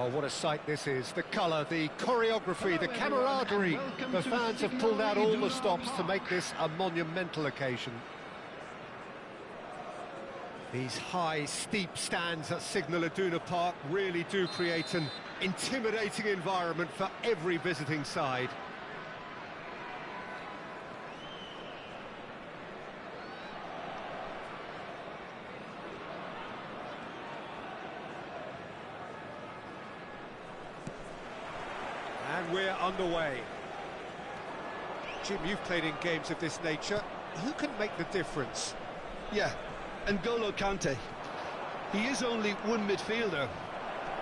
Oh, what a sight this is. The colour, the choreography, the camaraderie. The fans have pulled out all the stops to make this a monumental occasion. These high, steep stands at Signal Iduna Park really do create an intimidating environment for every visiting side. And we're underway. Jim, you've played in games of this nature. Who can make the difference? Yeah, N'Golo Kante. He is only one midfielder,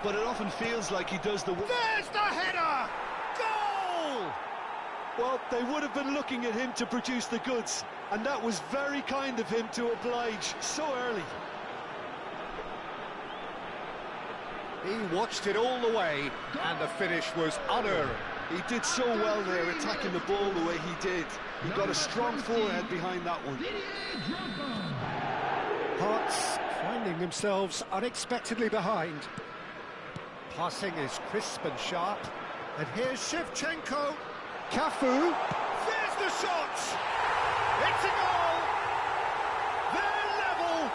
but it often feels like he does the work. There's the header! Goal! Well, they would have been looking at him to produce the goods, and that was very kind of him to oblige so early. He watched it all the way, and the finish was unerring. He did so well there, attacking the ball the way he did. He got a strong forehead behind that one. Hearts finding themselves unexpectedly behind. Passing is crisp and sharp. And here's Shevchenko. Cafu. There's the shot! It's a goal! They're level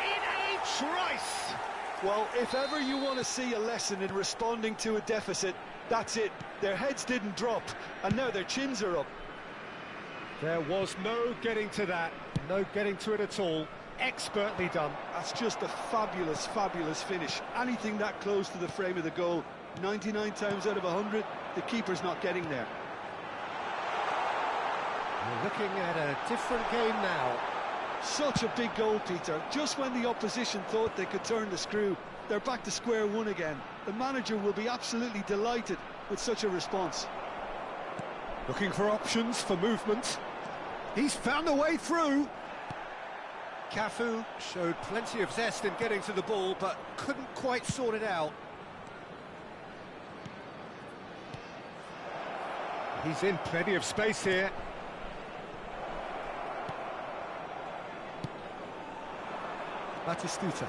in a trice! Well, if ever you want to see a lesson in responding to a deficit, that's it. Their heads didn't drop, and now their chins are up. There was no getting to that, no getting to it at all. Expertly done. That's just a fabulous, fabulous finish. Anything that close to the frame of the goal, 99 times out of 100, the keeper's not getting there. We're looking at a different game now. Such a big goal, Peter. Just when the opposition thought they could turn the screw, they're back to square one again. The manager will be absolutely delighted with such a response. Looking for options for movement. He's found a way through. Cafu showed plenty of zest in getting to the ball, but couldn't quite sort it out. He's in plenty of space here. Batistuta.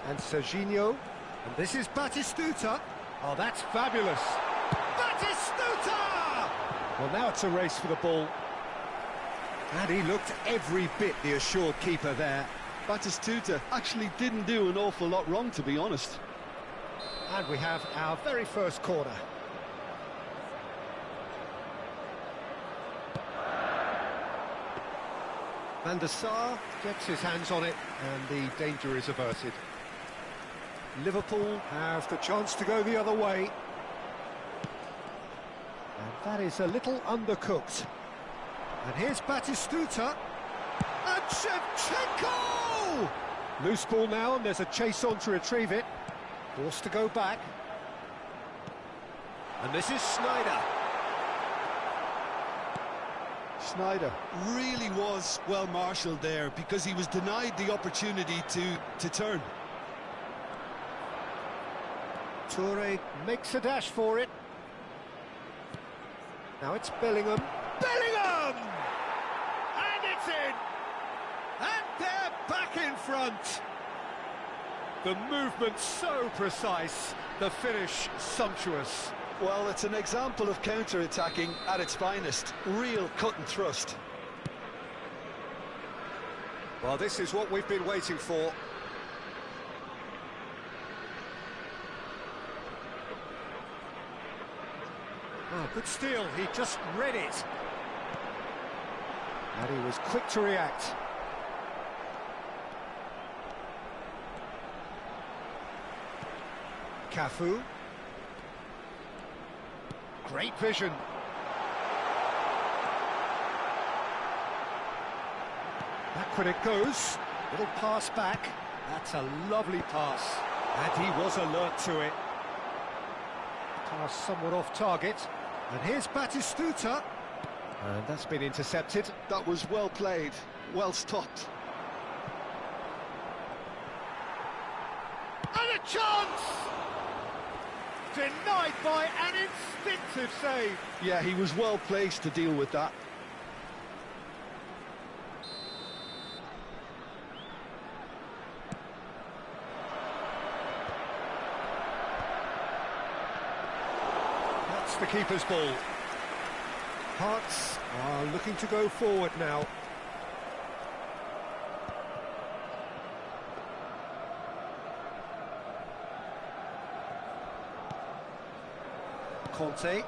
And Serginho. And this is Batistuta. Oh, that's fabulous. Batistuta! Well, now it's a race for the ball. And he looked every bit the assured keeper there. Batistuta actually didn't do an awful lot wrong, to be honest. And we have our very first corner. Van der Sar gets his hands on it, and the danger is averted. Liverpool have the chance to go the other way. And that is a little undercooked. And here's Batistuta. And Shevchenko! Loose ball now, and there's a chase on to retrieve it. Forced to go back. And this is Sneijder. Sneijder really was well marshalled there because he was denied the opportunity to turn. Toure makes a dash for it. Now it's Bellingham. Bellingham! And it's in! And they're back in front! The movement so precise, the finish sumptuous. Well, it's an example of counter-attacking at its finest. Real cut and thrust. Well, this is what we've been waiting for. Oh, good steal, he just read it. And he was quick to react. Cafu. Great vision. Back when it goes. Little pass back. That's a lovely pass. And he was alert to it. Pass somewhat off target. And here's Batistuta. And that's been intercepted. That was well played, well stopped. And a chance! Denied by an instinctive save. Yeah, he was well placed to deal with that. the keeper's ball. Hearts are looking to go forward now. Conte.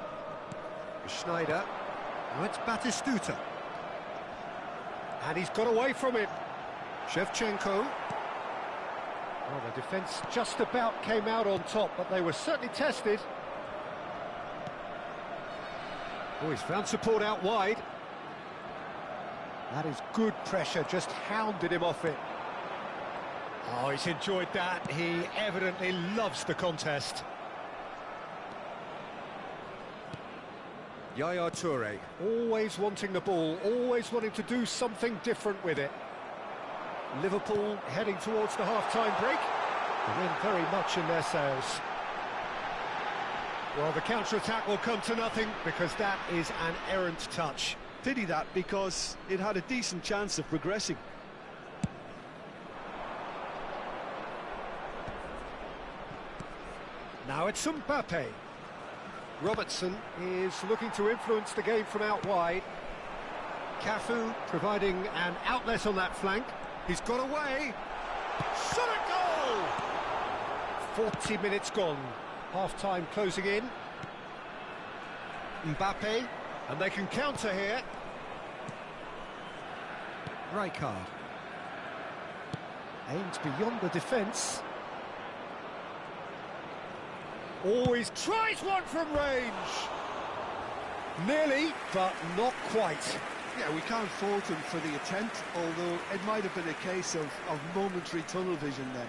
Schneider. Now it's Batistuta. And he's got away from it. Shevchenko. Well, the defence just about came out on top, but they were certainly tested. Oh, he's found support out wide. That is good pressure, just hounded him off it. Oh, he's enjoyed that. He evidently loves the contest. Yaya Toure, always wanting the ball, always wanting to do something different with it. Liverpool heading towards the half-time break. The wind very much in their sails. Well, the counter-attack will come to nothing because that is an errant touch. Pity that, because it had a decent chance of progressing. Now it's Mbappe. Robertson is looking to influence the game from out wide. Cafu providing an outlet on that flank. He's got away. Shot a goal! 40 minutes gone. Half-time closing in. Mbappe, and they can counter here. Rijkaard. Aimed beyond the defence. Always tries one from range. Nearly, but not quite. Yeah, we can't fault him for the attempt, although it might have been a case of momentary tunnel vision then.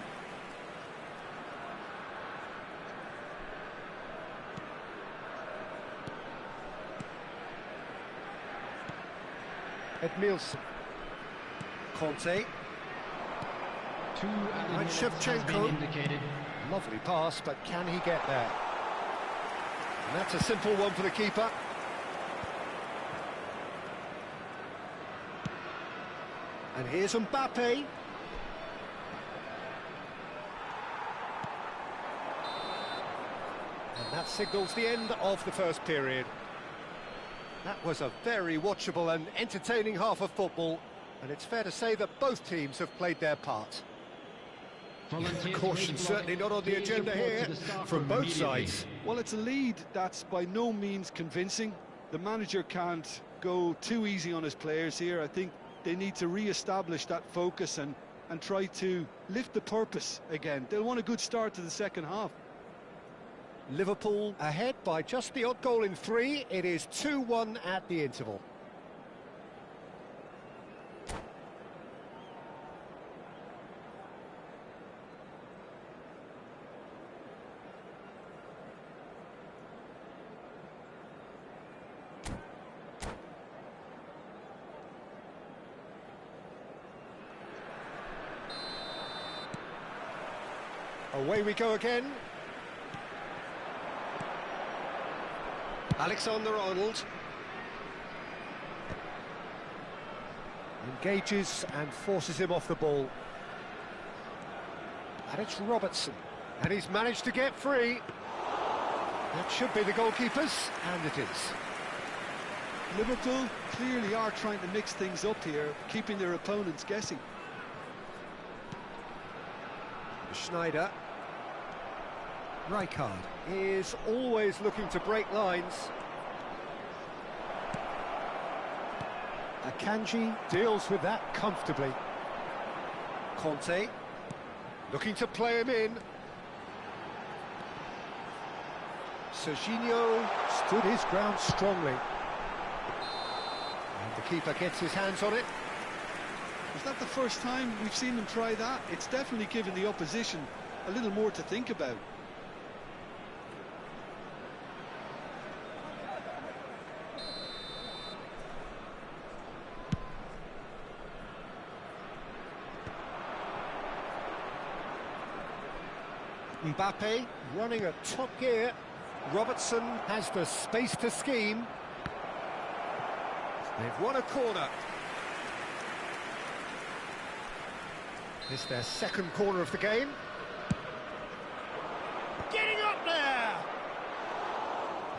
Edmilson. Conte. And Shevchenko. indicated. Lovely pass, but can he get there? And that's a simple one for the keeper. And here's Mbappe. And that signals the end of the first period. That was a very watchable and entertaining half of football, and it's fair to say that both teams have played their part. Caution certainly not on the agenda here from both sides. Well, it's a lead that's by no means convincing. The manager can't go too easy on his players here. I think they need to re-establish that focus and try to lift the purpose again. They'll want a good start to the second half. Liverpool ahead by just the odd goal in 3. It is 2-1 at the interval. Away we go again. Alexander-Arnold. Engages and forces him off the ball. And it's Robertson. And he's managed to get free. That should be the goalkeeper's, and it is. Liverpool clearly are trying to mix things up here, keeping their opponents guessing. Schneider. Rijkaard is always looking to break lines. Akanji deals with that comfortably. Conte looking to play him in. Serginho stood his ground strongly. And the keeper gets his hands on it. Is that the first time we've seen them try that? It's definitely given the opposition a little more to think about. Mbappe running at top gear. Robertson has the space to scheme. They've won a corner. It's their second corner of the game. Getting up there!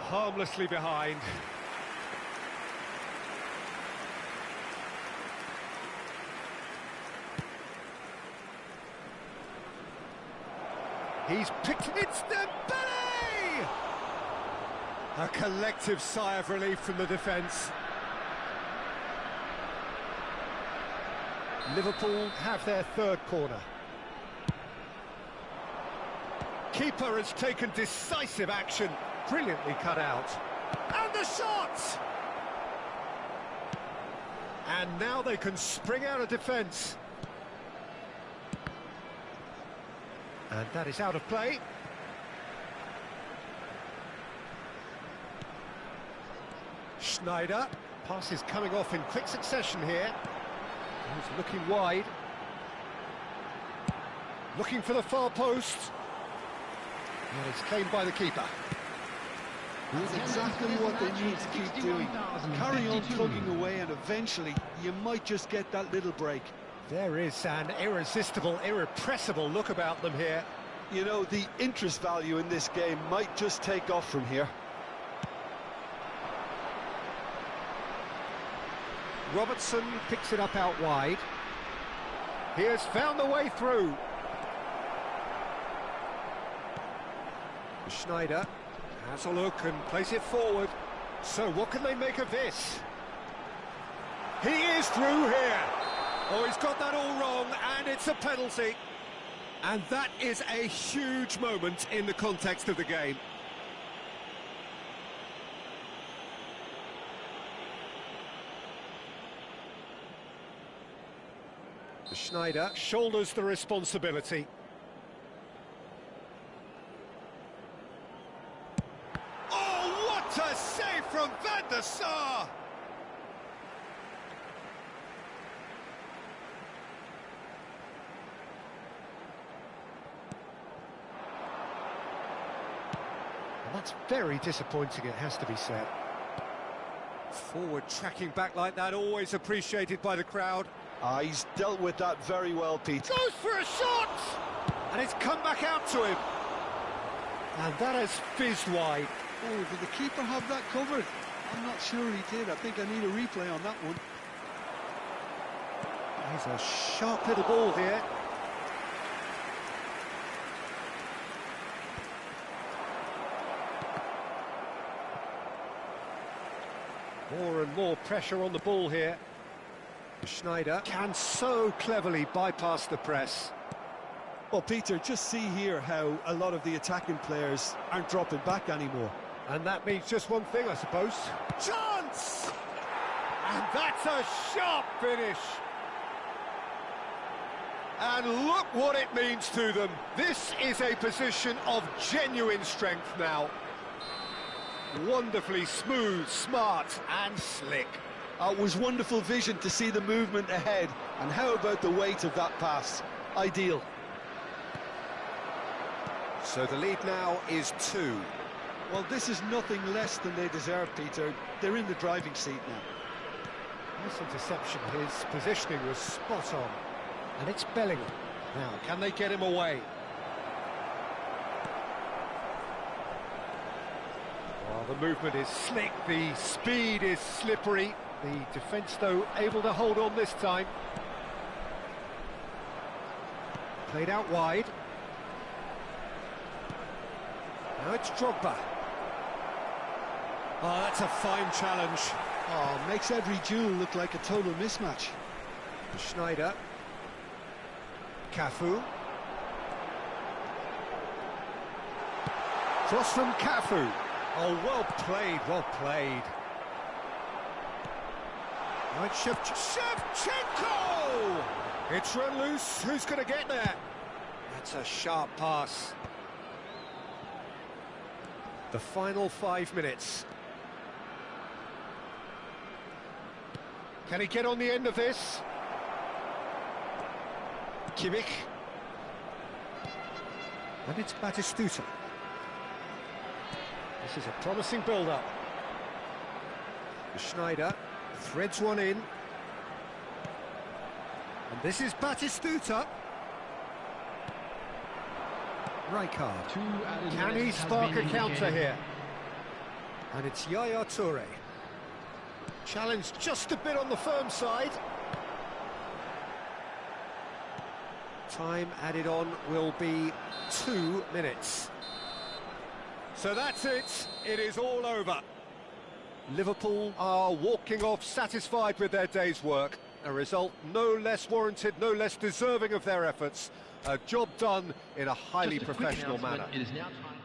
harmlessly behind. He's picked it, it's Dembele! A collective sigh of relief from the defence. Liverpool have their third corner. Keeper has taken decisive action. Brilliantly cut out. And the shot! And now they can spring out of defence. And that is out of play. Schneider. Pass is coming off in quick succession here. He's looking wide. Looking for the far post. And it's claimed by the keeper. That's exactly what they need to keep doing. Carry on plugging away, and eventually you might just get that little break. There is an irresistible, irrepressible look about them here. You know, the interest value in this game might just take off from here. Robertson picks it up out wide. He has found the way through. Schneider has a look and plays it forward. So what can they make of this? He is through here. Oh, he's got that all wrong, and it's a penalty. And that is a huge moment in the context of the game. Schneider shoulders the responsibility. Oh, what a save from Van der Sar! And that's very disappointing, it has to be said. Forward tracking back like that, always appreciated by the crowd. He's dealt with that very well, Pete. Goes for a shot! And it's come back out to him. And that has fizzed wide. Oh, did the keeper have that covered? I'm not sure he did. I think I need a replay on that one. There's a sharp little ball here. More and more pressure on the ball here. Schneider can so cleverly bypass the press. Well, Peter, just see here how a lot of the attacking players aren't dropping back anymore. And that means just one thing, I suppose. Chance! And that's a sharp finish. And look what it means to them. This is a position of genuine strength now. Wonderfully smooth, smart and slick. It was wonderful vision to see the movement ahead. And how about the weight of that pass? Ideal. So the lead now is 2. Well, this is nothing less than they deserve, Peter. They're in the driving seat now. This interception, his positioning was spot on. And it's Bellingham. Now, can they get him away? Well, the movement is slick, the speed is slippery. The defence, though, able to hold on this time. Played out wide. Now it's Drogba. Oh, that's a fine challenge. Oh, makes every duel look like a total mismatch. Schneider. Cafu. Cross from Cafu. Oh, well played, well played. Now it's Shevchenko! It's run loose, who's going to get there? That's a sharp pass. The final 5 minutes. Can he get on the end of this? Kimmich. And it's Batistuta. This is a promising build-up. Schneider threads one in. And this is Batistuta. Rijkaard. Can he spark a counter here? And it's Yaya Toure. Challenge just a bit on the firm side. Time added on will be 2 minutes. So that's it. It is all over. Liverpool are walking off satisfied with their day's work. A result no less warranted, no less deserving of their efforts. A job done in a highly professional manner. It is now time.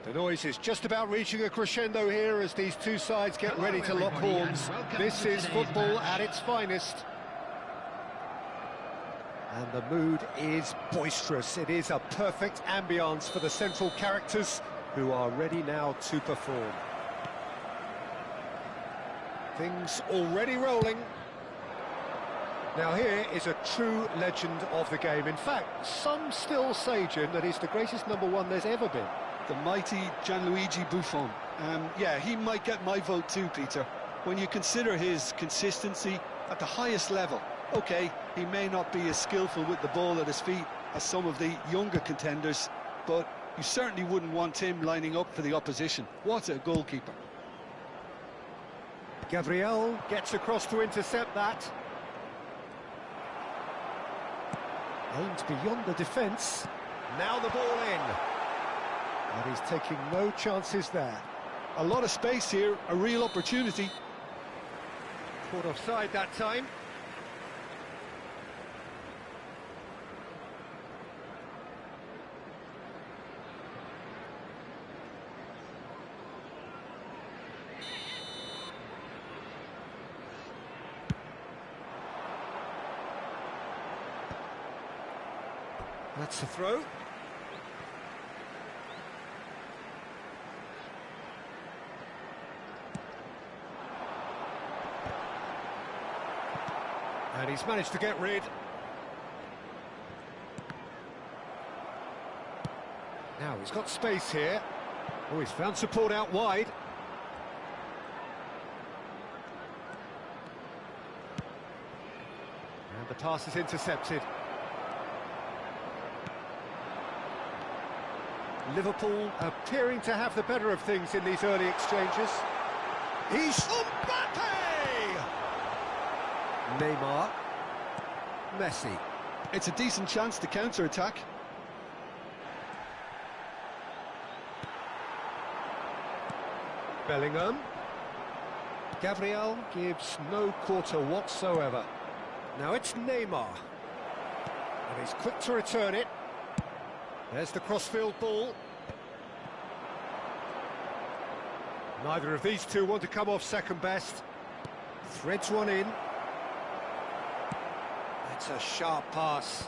The noise is just about reaching a crescendo here as these two sides get ready to lock horns. This is football at its finest. And the mood is boisterous. It is a perfect ambience for the central characters who are ready now to perform. Things already rolling. Now here is a true legend of the game. In fact, some still say, Jim, that he's the greatest number one there's ever been. The mighty Gianluigi Buffon. Yeah, he might get my vote too, Peter. When you consider his consistency at the highest level. OK, he may not be as skillful with the ball at his feet as some of the younger contenders, but you certainly wouldn't want him lining up for the opposition. What a goalkeeper. Gabriel gets across to intercept that. Aimed beyond the defence. Now the ball in. And he's taking no chances there. A lot of space here, a real opportunity. Caught offside that time. That's the throw. And he's managed to get rid. Now he's got space here. Oh, he's found support out wide. And the pass is intercepted. Liverpool appearing to have the better of things in these early exchanges. He's Mbappe! Neymar. Messi. It's a decent chance to counter-attack. Bellingham. Gabriel gives no quarter whatsoever. Now it's Neymar. And he's quick to return it. There's the crossfield ball. Neither of these two want to come off second best. Threads one in. That's a sharp pass.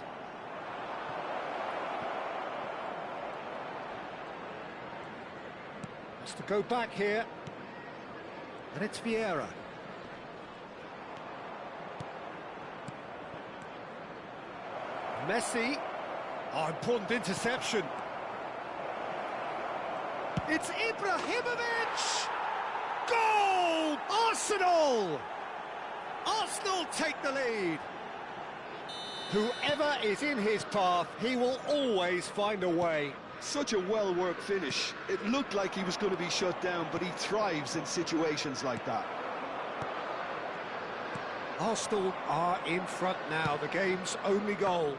Has to go back here. And it's Vieira. Messi. Oh, important interception. It's Ibrahimovic! Goal! Arsenal! Arsenal take the lead. Whoever is in his path, he will always find a way. Such a well-worked finish. It looked like he was going to be shut down, but he thrives in situations like that. Arsenal are in front now, the game's only goal.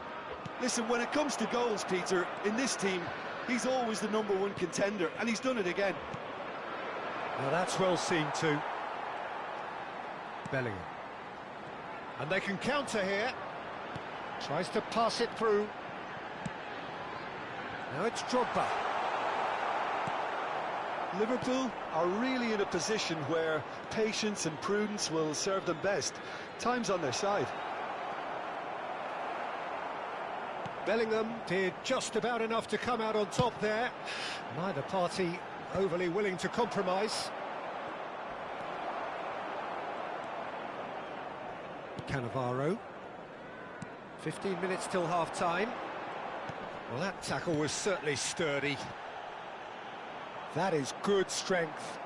Listen, when it comes to goals, Peter, in this team, he's always the number one contender, and he's done it again. Now that's well seen too. Bellingham. And they can counter here. Tries to pass it through. Now it's Drogba. Liverpool are really in a position where patience and prudence will serve them best. Time's on their side. Bellingham did just about enough to come out on top there. Neither party overly willing to compromise. Cannavaro. 15 minutes till half-time. Well, that tackle was certainly sturdy. That is good strength.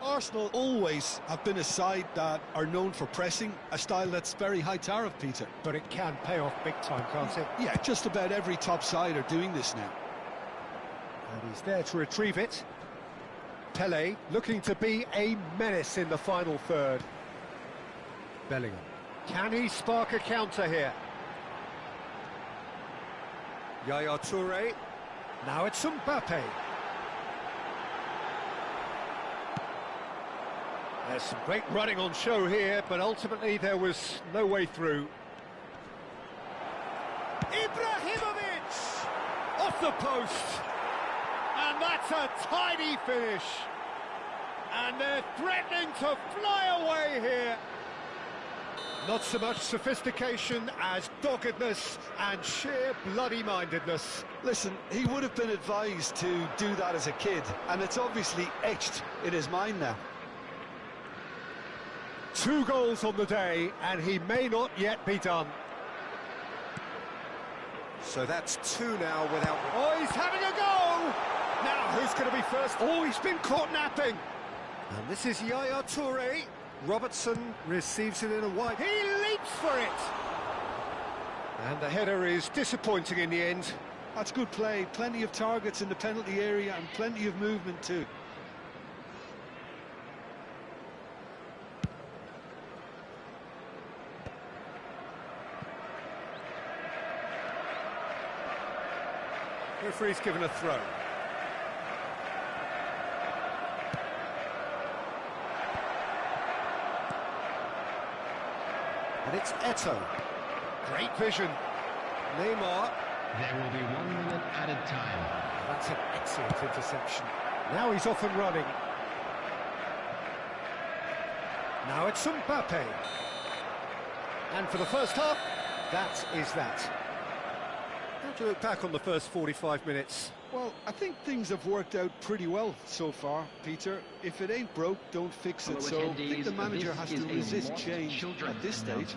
Arsenal always have been a side that are known for pressing, a style that's very high tariff, Peter. But it can pay off big time, can't it? Yeah, just about every top side are doing this now. And he's there to retrieve it. Pele looking to be a menace in the final third. Bellingham. Can he spark a counter here? Yaya Toure. Now it's Mbappe. There's some great running on show here, but ultimately there was no way through. Ibrahimovic! Off the post! And that's a tidy finish. And they're threatening to fly away here. Not so much sophistication as doggedness and sheer bloody-mindedness. Listen, he would have been advised to do that as a kid, and it's obviously etched in his mind now. 2 goals on the day, and he may not yet be done. So that's 2 now without... Oh, he's having a go! Now, who's going to be first? Oh, he's been caught napping. And this is Yaya Toure. Robertson receives it in a wide... He leaps for it! And the header is disappointing in the end. That's good play. Plenty of targets in the penalty area and plenty of movement too. Referee's given a throw. And it's Eto'o. Great vision. Neymar. There will be 1 minute added time. That's an excellent interception. Now he's off and running. Now it's Mbappe. And for the first half, that is that. How do you look back on the first 45 minutes? Well, I think things have worked out pretty well so far, Peter. If it ain't broke, don't fix it. So I think the manager has to resist change at this stage.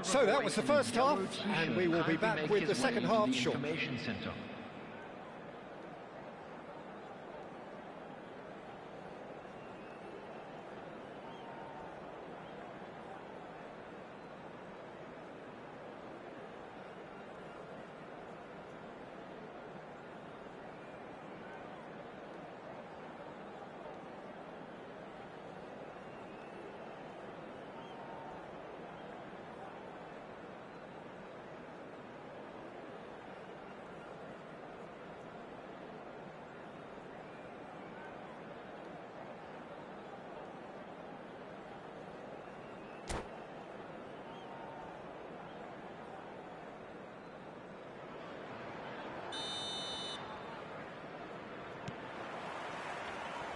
So that was the first half, and we will be back with the second half shortly.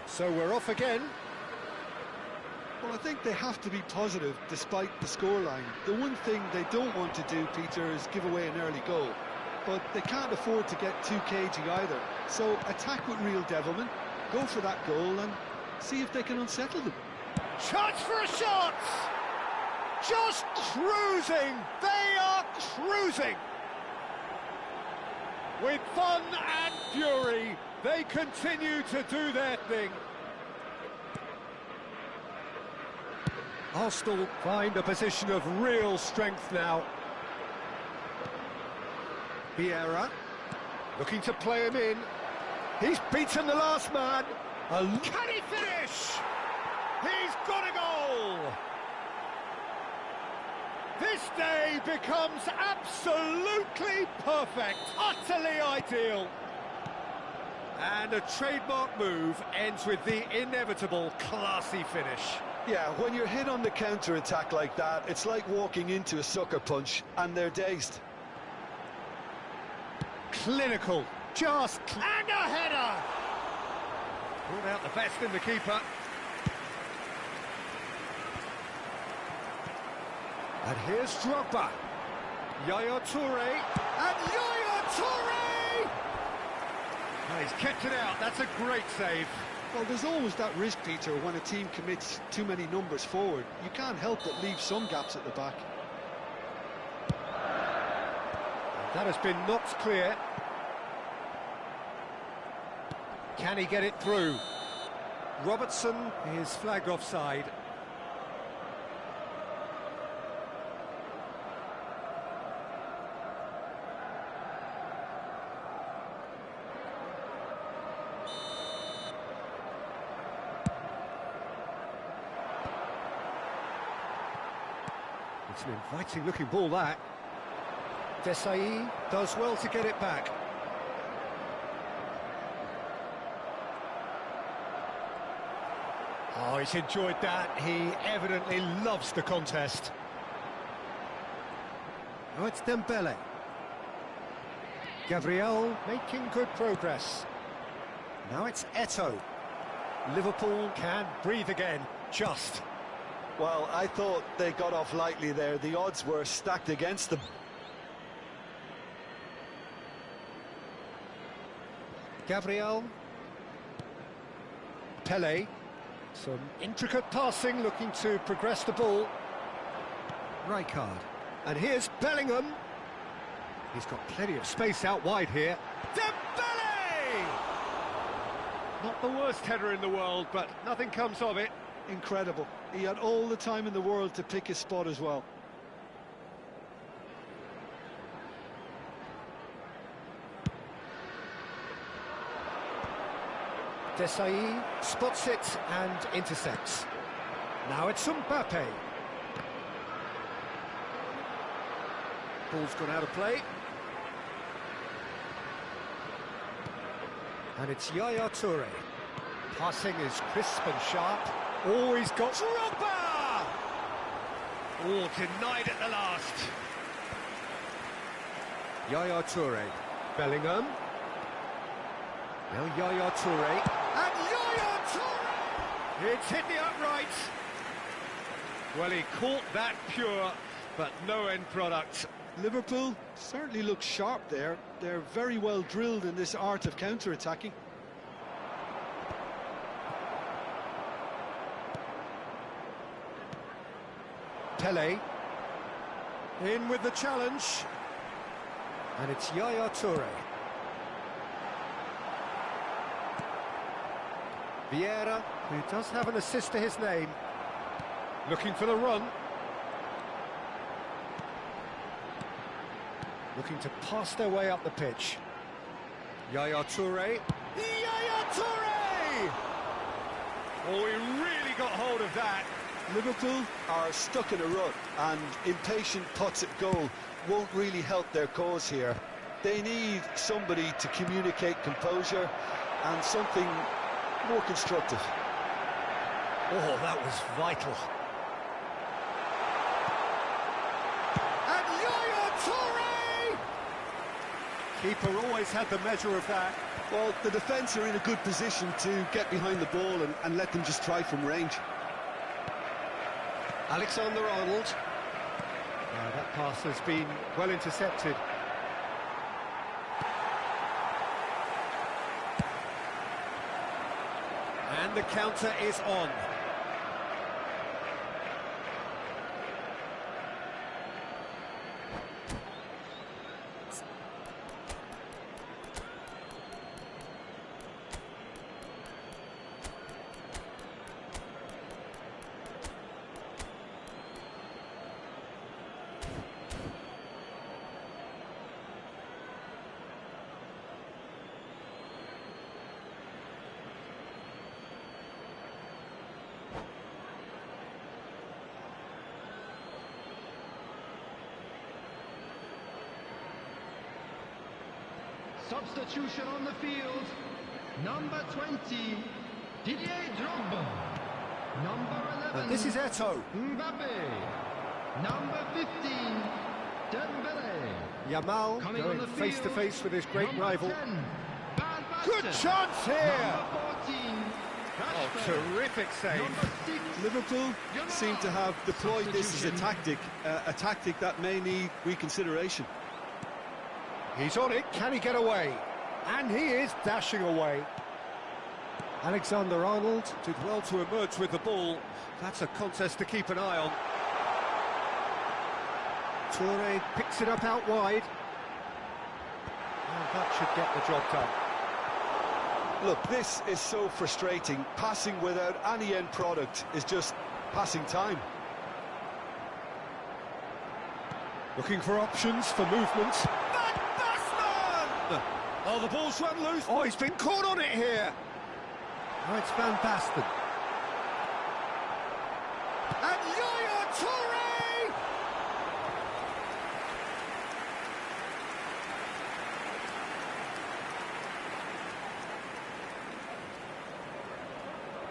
So we're off again. Well, I think they have to be positive despite the scoreline. The one thing they don't want to do, Peter, is give away an early goal. But they can't afford to get too cagey either. So attack with real devilment, go for that goal and see if they can unsettle them. Chance for a shot! Just cruising! They are cruising! With fun and fury, they continue to do their thing. Arsenal find a position of real strength now. Vieira, looking to play him in. He's beaten the last man. Can he finish? He's got a goal! This day becomes absolutely perfect, utterly ideal. And a trademark move ends with the inevitable classy finish. Yeah, when you're hit on the counter-attack like that, it's like walking into a sucker punch, and they're dazed. Clinical, just... And a header! Brought out the best in the keeper. And here's Drogba. Yaya Toure. And Yaya Toure! Oh, he's kept it out, that's a great save. Well, there's always that risk, Peter, when a team commits too many numbers forward. You can't help but leave some gaps at the back. That has been knocked clear. Can he get it through? Robertson is flagged offside. It's an inviting looking ball, that. Desai does well to get it back. Oh, he's enjoyed that. He evidently loves the contest. Oh, it's Dembele. Gabriel making good progress. Now it's Eto'o. Liverpool can breathe again, just. Well, I thought they got off lightly there. The odds were stacked against them. Gabriel. Pele. Some intricate passing, looking to progress the ball. Rijkaard. And here's Bellingham. He's got plenty of space out wide here. Dembele! Not the worst header in the world, but nothing comes of it. Incredible. He had all the time in the world to pick his spot as well. Desai spots it and intercepts. Now it's Mbappe. Ball's gone out of play. And it's Yaya Toure. Passing is crisp and sharp. Oh, he's got Drogba! Oh, denied at the last. Yaya Toure. Bellingham. Now Yaya Toure. And Yaya Toure! It's hit the uprights. Well, he caught that pure, but no end product. Liverpool certainly look sharp there. They're very well drilled in this art of counter-attacking. Pele. In with the challenge. And it's Yaya Toure. Vieira, who does have an assist to his name. Looking for the run. Looking to pass their way up the pitch. Yaya Toure. Yaya Toure! Oh, he really got hold of that. Liverpool are stuck in a rut, and impatient putts at goal won't really help their cause here. They need somebody to communicate composure and something more constructive. Oh, that was vital. And Yaya Toure! Keeper always had the measure of that. Well, the defence are in a good position to get behind the ball and let them just try from range. Alexander-Arnold. That pass has been well intercepted. And the counter is on. Substitution on the field. Number 20, Didier Drogba. Number 11, And this is Eto'o. Mbappe. Number 15, Dembele. Yamal Coming going on the face to field, face with his great number rival. 10, Van Basten. Good chance here! Number 14, Oh, Rashford. terrific save. Number 6, Liverpool seem to have deployed this as a Substitution. tactic that may need reconsideration. He's on it, can he get away? And he is dashing away. Alexander-Arnold did well to emerge with the ball. That's a contest to keep an eye on. Toure picks it up out wide. And that should get the job done. Look, this is so frustrating. Passing without any end product is just passing time. Looking for options for movement. Oh, the ball's run loose. Oh, he's been caught on it here. Oh, it's Van Basten. And Yaya Toure!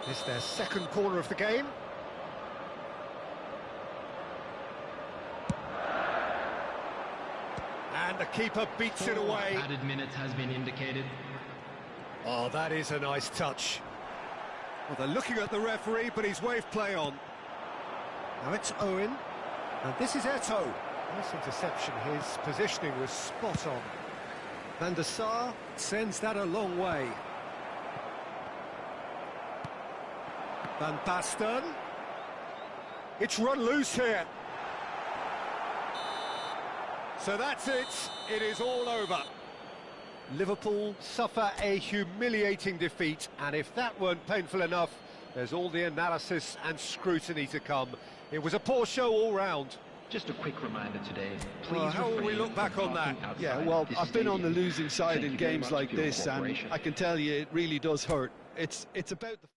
It's their second corner of the game. And the keeper beats it away. Added minutes has been indicated. Oh, that is a nice touch. Well, they're looking at the referee, but he's waved play on. Now it's Owen, and this is Eto'o. Nice interception, his positioning was spot on. Van der Sar sends that a long way. Van Basten. It's run loose here. So that's it. It is all over. Liverpool suffer a humiliating defeat, and if that weren't painful enough, there's all the analysis and scrutiny to come. It was a poor show all round. Just a quick reminder today, please how will we look back on that? Yeah, well, I've been on the losing side in games like this, and I can tell you it really does hurt. It's about the...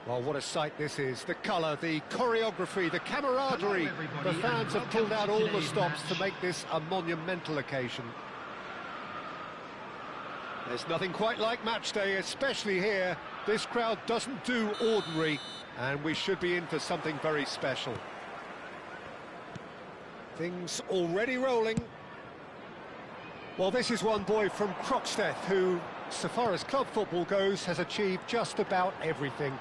Well, what a sight this is. The colour, the choreography, the camaraderie. The fans have pulled out all the stops to make this a monumental occasion. There's nothing quite like match day, especially here. This crowd doesn't do ordinary, and we should be in for something very special. Things already rolling. Well, this is one boy from Croxteth who, so far as club football goes, has achieved just about everything.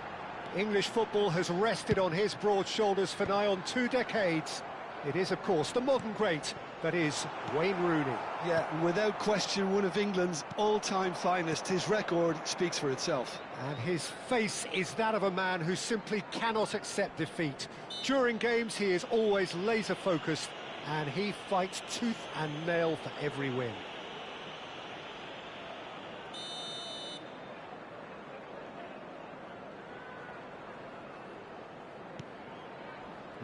English football has rested on his broad shoulders for nigh on 2 decades. It is, of course, the modern great that is Wayne Rooney. Yeah, without question, one of England's all-time finest. His record speaks for itself. And his face is that of a man who simply cannot accept defeat. During games, he is always laser-focused, and he fights tooth and nail for every win.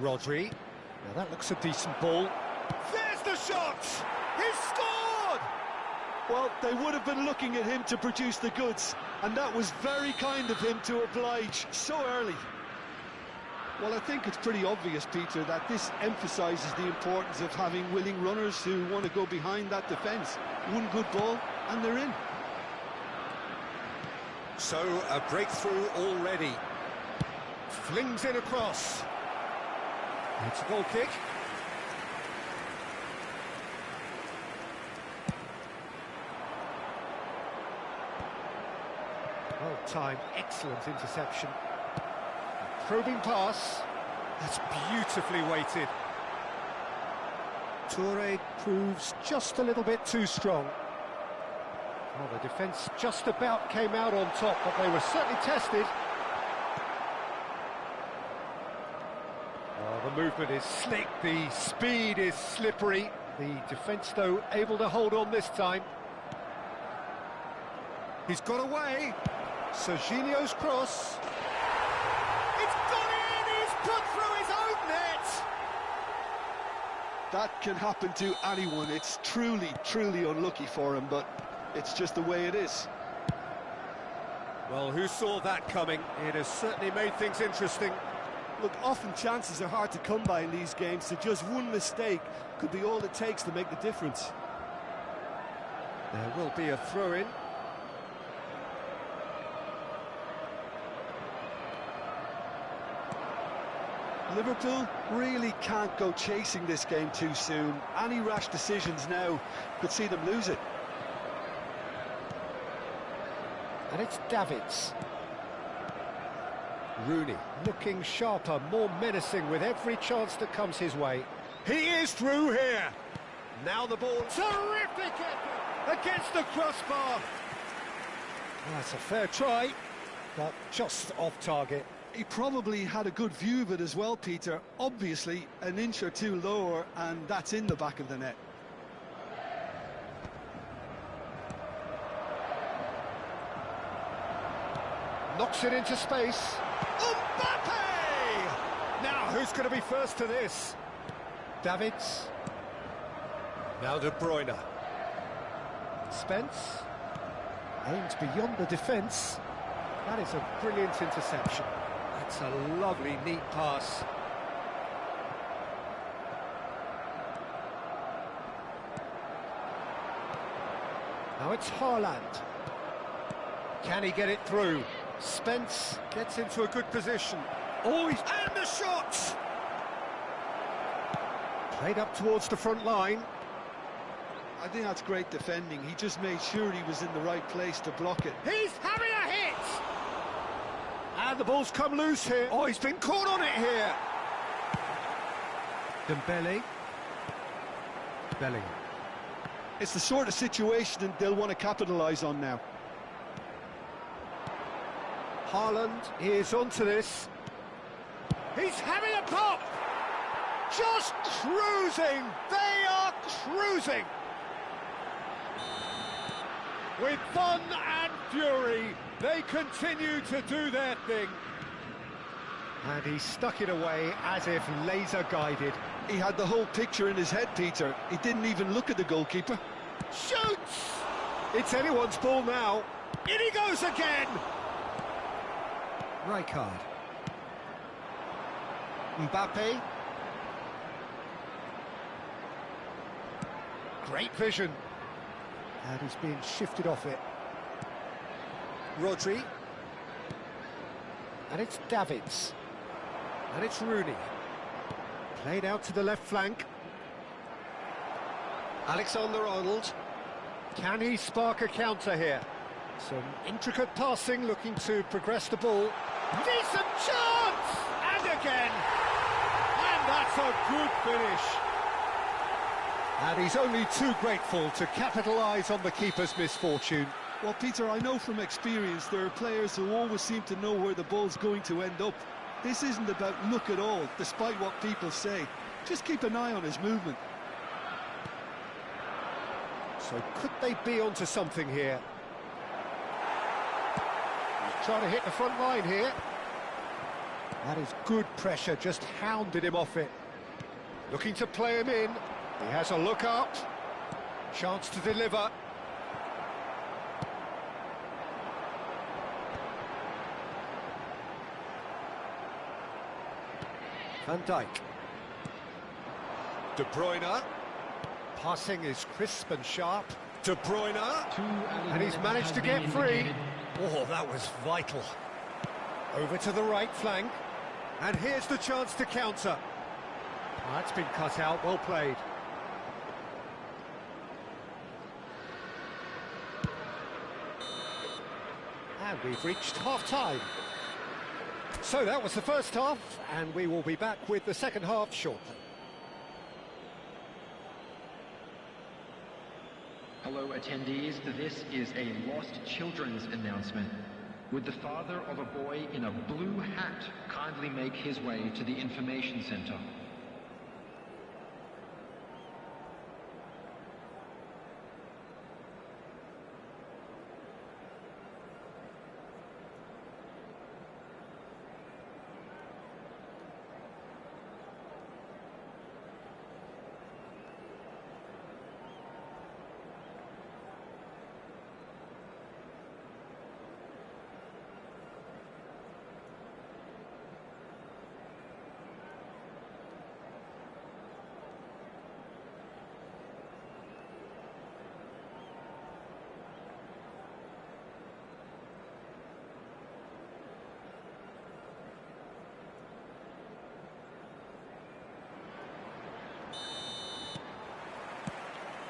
Rodri. Now that looks a decent ball. There's the shot! He's scored! Well, they would have been looking at him to produce the goods, and that was very kind of him to oblige so early. Well, I think it's pretty obvious, Peter, that this emphasises the importance of having willing runners who want to go behind that defence. One good ball, and they're in. So, a breakthrough already. Flings in across. It's a goal kick. Well timed, excellent interception. Probing pass. That's beautifully weighted. Toure proves just a little bit too strong. Well, the defence just about came out on top, but they were certainly tested. Oh, the movement is slick, the speed is slippery. The defence, though, able to hold on this time. He's got away. Serginho's cross. It's gone in! He's put through his own net! That can happen to anyone. It's truly, truly unlucky for him, but it's just the way it is. Well, who saw that coming? It has certainly made things interesting. Look, often chances are hard to come by in these games, so just one mistake could be all it takes to make the difference. There will be a throw-in. Liverpool really can't go chasing this game too soon. Any rash decisions now could see them lose it. And it's Davids. Rooney looking sharper, more menacing with every chance that comes his way. He is through here. Now the ball. Terrific effort against the crossbar. Well, that's a fair try, but just off target. He probably had a good view of it as well, Peter. Obviously, an inch or two lower, and that's in the back of the net. Knocks it into space. Mbappe! Now, who's going to be first to this? Davids. Now De Bruyne. Spence. Aims beyond the defence. That is a brilliant interception. That's a lovely, neat pass. Now it's Haaland. Can he get it through? Spence gets into a good position. Oh, and the shot! Played up towards the front line. I think that's great defending. He just made sure he was in the right place to block it. He's having a hit! And the ball's come loose here. Oh, he's been caught on it here. Dembele. Bellingham. It's the sort of situation that they'll want to capitalise on now. Haaland is onto this. He's having a pop! Just cruising! They are cruising! With fun and fury, they continue to do their thing. And he stuck it away as if laser-guided. He had the whole picture in his head, Peter. He didn't even look at the goalkeeper. Shoots! It's anyone's ball now. In he goes again! Rijkaard. Mbappe. Great vision. And he's being shifted off it. Rodri. And it's Davids. And it's Rooney. Played out to the left flank. Alexander-Arnold. Can he spark a counter here? Some intricate passing, looking to progress the ball. Decent chance! And again! And that's a good finish. And he's only too grateful to capitalise on the keeper's misfortune. Well, Peter, I know from experience there are players who always seem to know where the ball's going to end up. This isn't about luck at all, despite what people say. Just keep an eye on his movement. So could they be onto something here? He's trying to hit the front line here. That is good pressure, just hounded him off it. Looking to play him in. He has a look up. Chance to deliver. Van Dijk. De Bruyne. Passing is crisp and sharp. De Bruyne. And he's managed to get free. Oh, that was vital. Over to the right flank. And here's the chance to counter. Oh, that's been cut out, well played. And we've reached half-time. So that was the first half, and we will be back with the second half shortly. Hello attendees, this is a lost children's announcement. Would the father of a boy in a blue hat kindly make his way to the information center?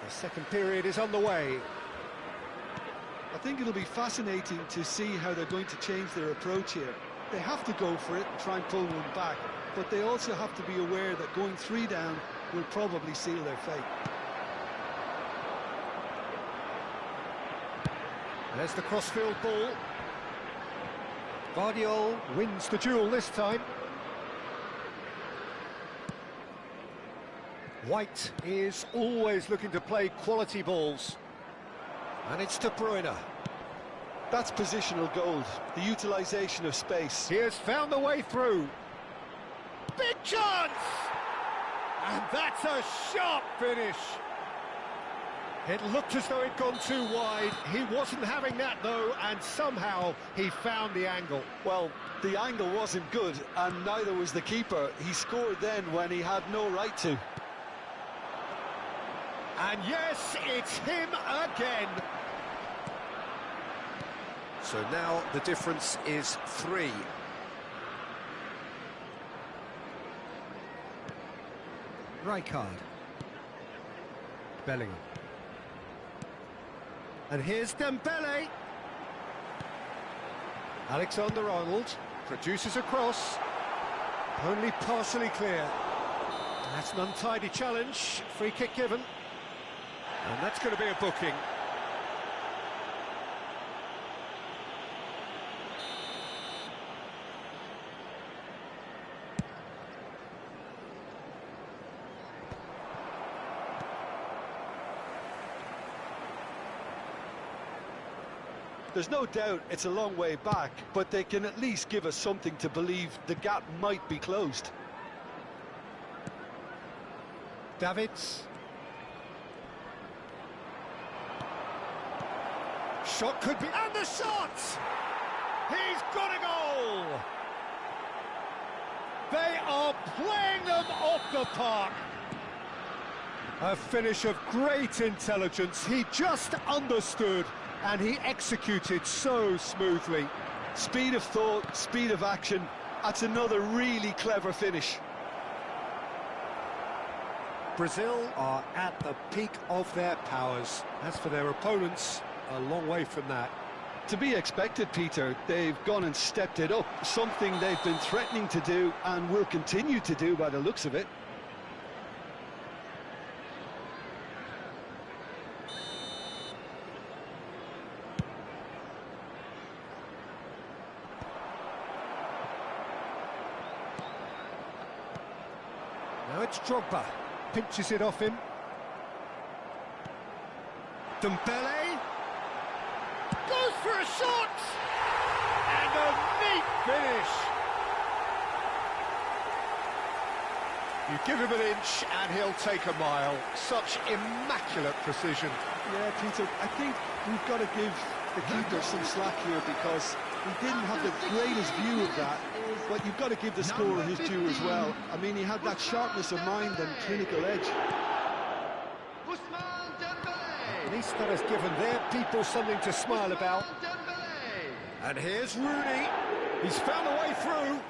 The second period is on the way. I think it'll be fascinating to see how they're going to change their approach here. They have to go for it and try and pull one back, but they also have to be aware that going 3 down will probably seal their fate. There's the crossfield ball. Guardiola wins the duel this time. White is always looking to play quality balls. And it's De Bruyne. That's positional gold, the utilisation of space. He has found the way through. Big chance! And that's a sharp finish. It looked as though it'd gone too wide. He wasn't having that, though, and somehow he found the angle. Well, the angle wasn't good, and neither was the keeper. He scored then when he had no right to. And yes, it's him again. So now the difference is 3. Rijkaard. Bellingham. And here's Dembele. Alexander-Arnold produces a cross. Only partially clear. That's an untidy challenge. Free kick given. And that's going to be a booking. There's no doubt it's a long way back, but they can at least give us something to believe the gap might be closed. Davids. Shot could be... And the shot! He's got a goal! They are playing them off the park. A finish of great intelligence. He just understood and he executed so smoothly. Speed of thought, speed of action. That's another really clever finish. Brazil are at the peak of their powers. As for their opponents, a long way from that. To be expected, Peter. They've gone and stepped it up, something they've been threatening to do and will continue to do by the looks of it. Now it's Drogba, pinches it off him. Dembele goes for a shot, and a neat finish. You give him an inch and he'll take a mile. Such immaculate precision. Yeah, Peter, I think we've got to give the keeper some slack here because he didn't have the greatest view of that, but you've got to give the scorer his due as well. I mean, he had that sharpness of mind and clinical edge. At least that has given their people something to smile about. And here's Rooney. He's found a way through.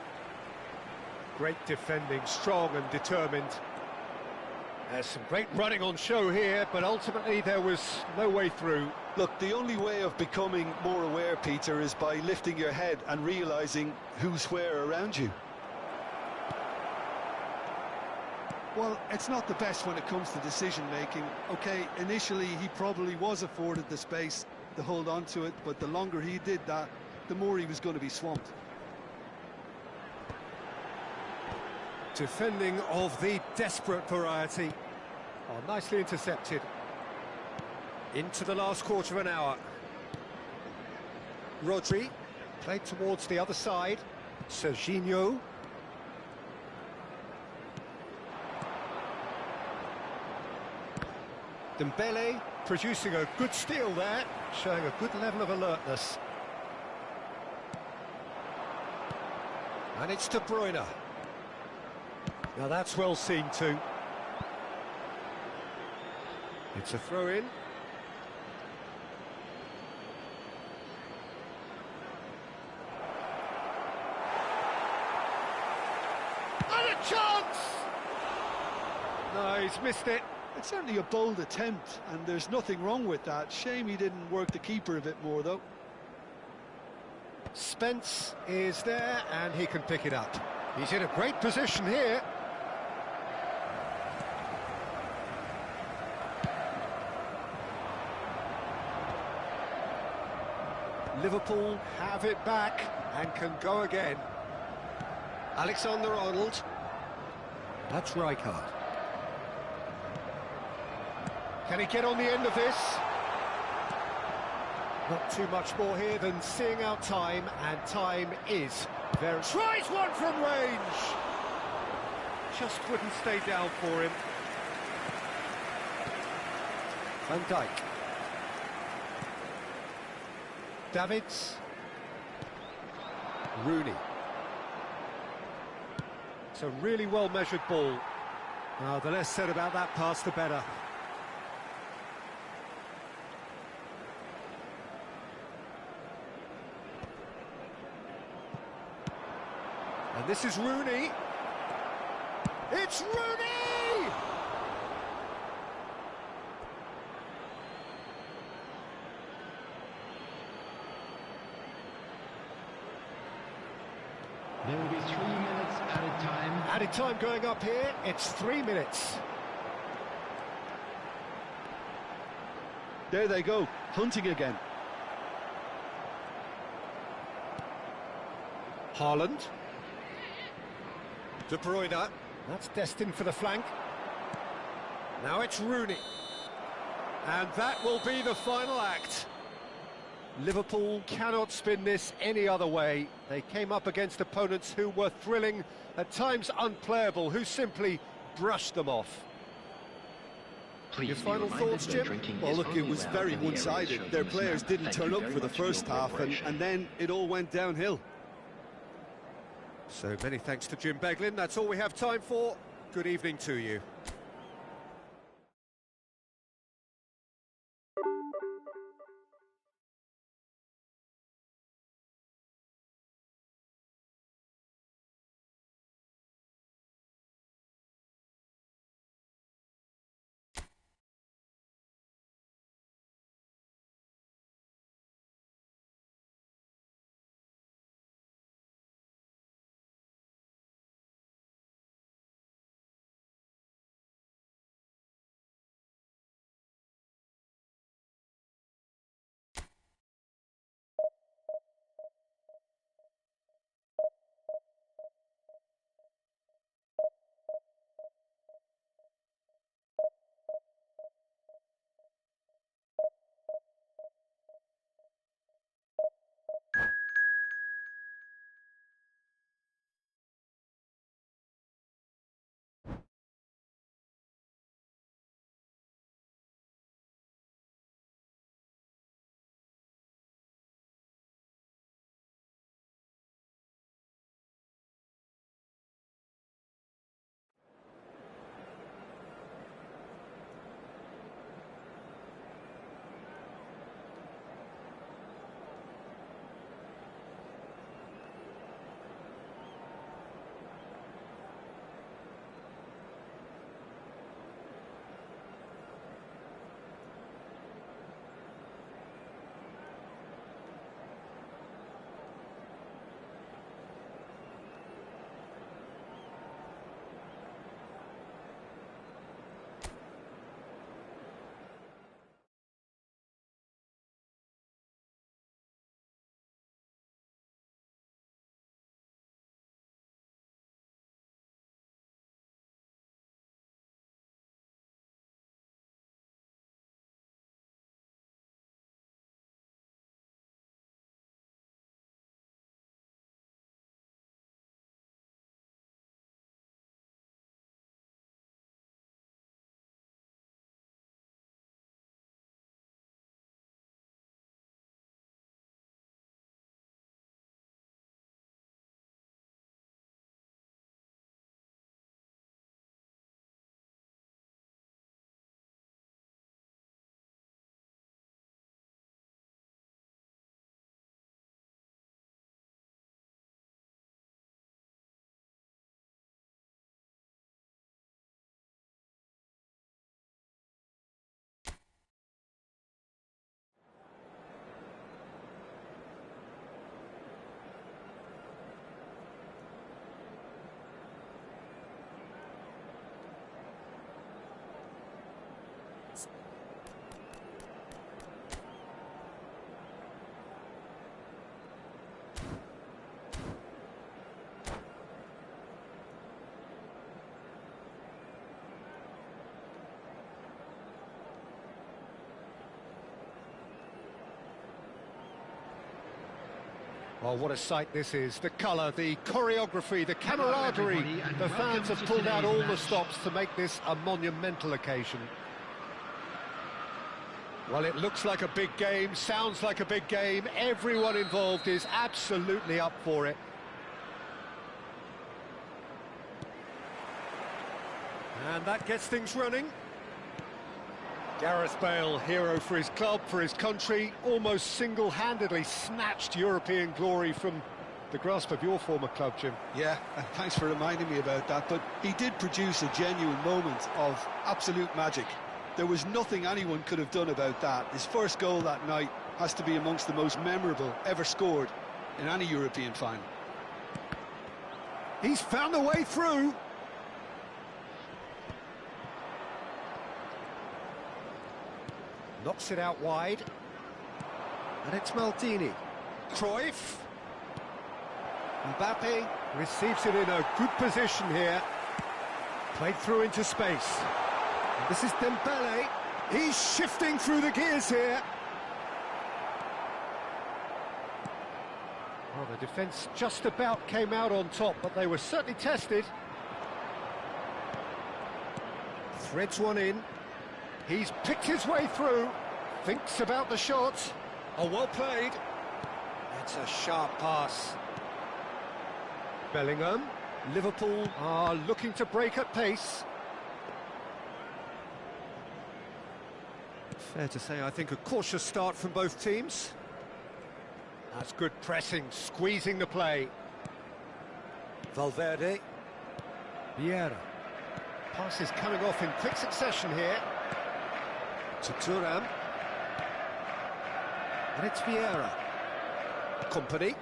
Great defending, strong and determined. There's some great running on show here, but ultimately there was no way through. Look, the only way of becoming more aware, Peter, is by lifting your head and realising who's where around you. Well, it's not the best when it comes to decision-making. OK, initially he probably was afforded the space to hold on to it, but the longer he did that, the more he was going to be swamped. Defending of the desperate variety. Oh, nicely intercepted. Into the last quarter of an hour. Rodri, played towards the other side. Serginho. Dembele producing a good steal there, showing a good level of alertness. And it's De Bruyne. Now that's well seen too. It's a throw-in. And a chance! No, he's missed it. It's certainly a bold attempt, and there's nothing wrong with that. Shame he didn't work the keeper a bit more, though. Spence is there, and he can pick it up. He's in a great position here. Liverpool have it back and can go again. Alexander-Arnold. That's Rijkaard. Can he get on the end of this? Not too much more here than seeing out time, and time is there. Tries one from range! Just wouldn't stay down for him. Van Dijk. Davids. Rooney. It's a really well-measured ball. Now, the less said about that pass, the better. And this is Rooney. It's Rooney! There will be 3 minutes added time. Added time going up here. It's 3 minutes. There they go, hunting again. Haaland. De Bruyne. That's destined for the flank. Now it's Rooney. And that will be the final act. Liverpool cannot spin this any other way. They came up against opponents who were thrilling, at times unplayable, who simply brushed them off. Your final thoughts, Jim? Well, look, it was very one-sided. Their players didn't turn up for the first half, and then it all went downhill. So many thanks to Jim Beglin. That's all we have time for. Good evening to you. Well, what a sight this is. The colour, the choreography, the camaraderie. everybody, and The fans welcome have to pulled out all today's the match. stops to make this a monumental occasion. Well, it looks like a big game, sounds like a big game. Everyone involved is absolutely up for it. And that gets things running. Gareth Bale, hero for his club, for his country, almost single-handedly snatched European glory from the grasp of your former club, Jim. Yeah, and thanks for reminding me about that, but he did produce a genuine moment of absolute magic. There was nothing anyone could have done about that. His first goal that night has to be amongst the most memorable ever scored in any European final. He's found a way through. Knocks it out wide. And it's Maldini. Cruyff. Mbappe receives it in a good position here. Played through into space. And this is Dembele. He's shifting through the gears here. Well, the defence just about came out on top, but they were certainly tested. Threads one in. He's picked his way through, thinks about the shot. Oh, well played. That's a sharp pass. Bellingham. Liverpool are looking to break at pace. Fair to say, I think, a cautious start from both teams. That's good pressing, squeezing the play. Valverde. Vieira. Pass is coming off in quick succession here. To Thuram. And it's Vieira. Company.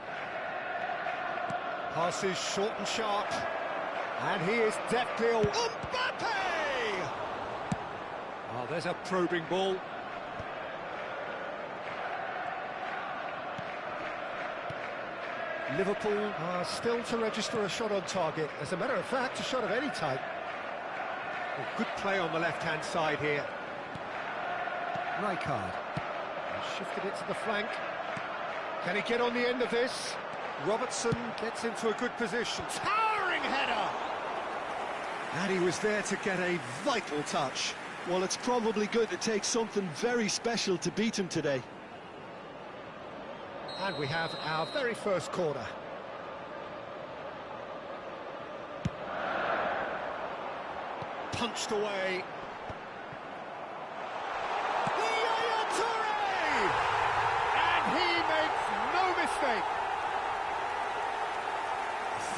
Passes short and sharp. And he is deftly... Mbappe! Oh, there's a probing ball. Liverpool are still to register a shot on target. As a matter of fact, a shot of any type. Well, good play on the left-hand side here. Rijkaard. Shifted it to the flank. Can he get on the end of this? Robertson gets into a good position. Towering header! And he was there to get a vital touch. Well, it's probably going to take something very special to beat him today. And we have our very first corner. Punched away. And he makes no mistake.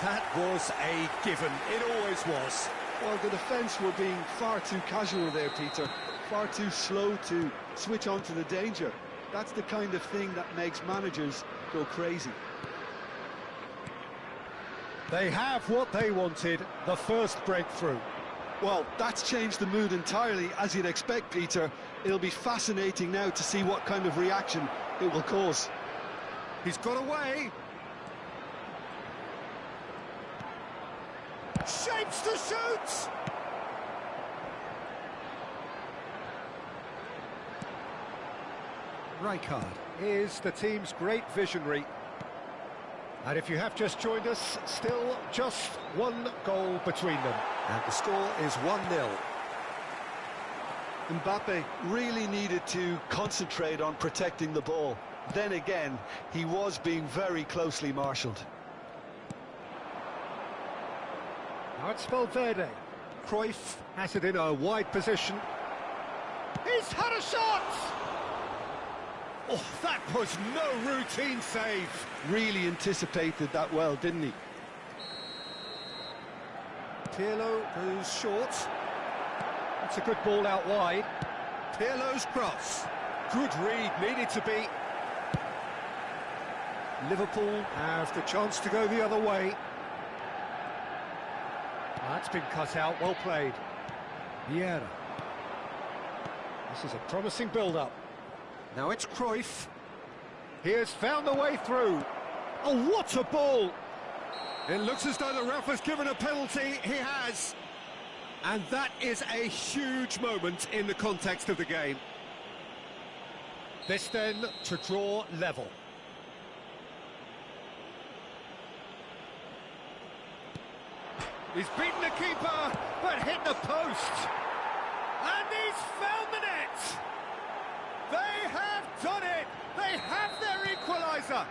That was a given. It always was. Well, the defence were being far too casual there, Peter. Far too slow to switch on to the danger. That's the kind of thing that makes managers go crazy. They have what they wanted, the first breakthrough. Well, that's changed the mood entirely, as you'd expect, Peter. It'll be fascinating now to see what kind of reaction it will cause. He's got away. Shapes to shoot! Rijkaard is the team's great visionary. And if you have just joined us, still just one goal between them. And the score is 1-0. Mbappe really needed to concentrate on protecting the ball. Then again, he was being very closely marshalled. Now it's Valverde. Cruyff has it in a wide position. He's had a shot! Oh, that was no routine save. Really anticipated that well, didn't he? Pirlo goes short. That's a good ball out wide. Pirlo's cross. Good read, needed to be. Liverpool have the chance to go the other way. That's been cut out, well played. Vieira. This is a promising build-up. Now it's Cruyff. He has found the way through. Oh, what a ball! It looks as though the ref has given a penalty. He has. And that is a huge moment in the context of the game. This then to draw level. He's beaten the keeper, but hit the post. And he's found the net. They have done it. They have their equaliser.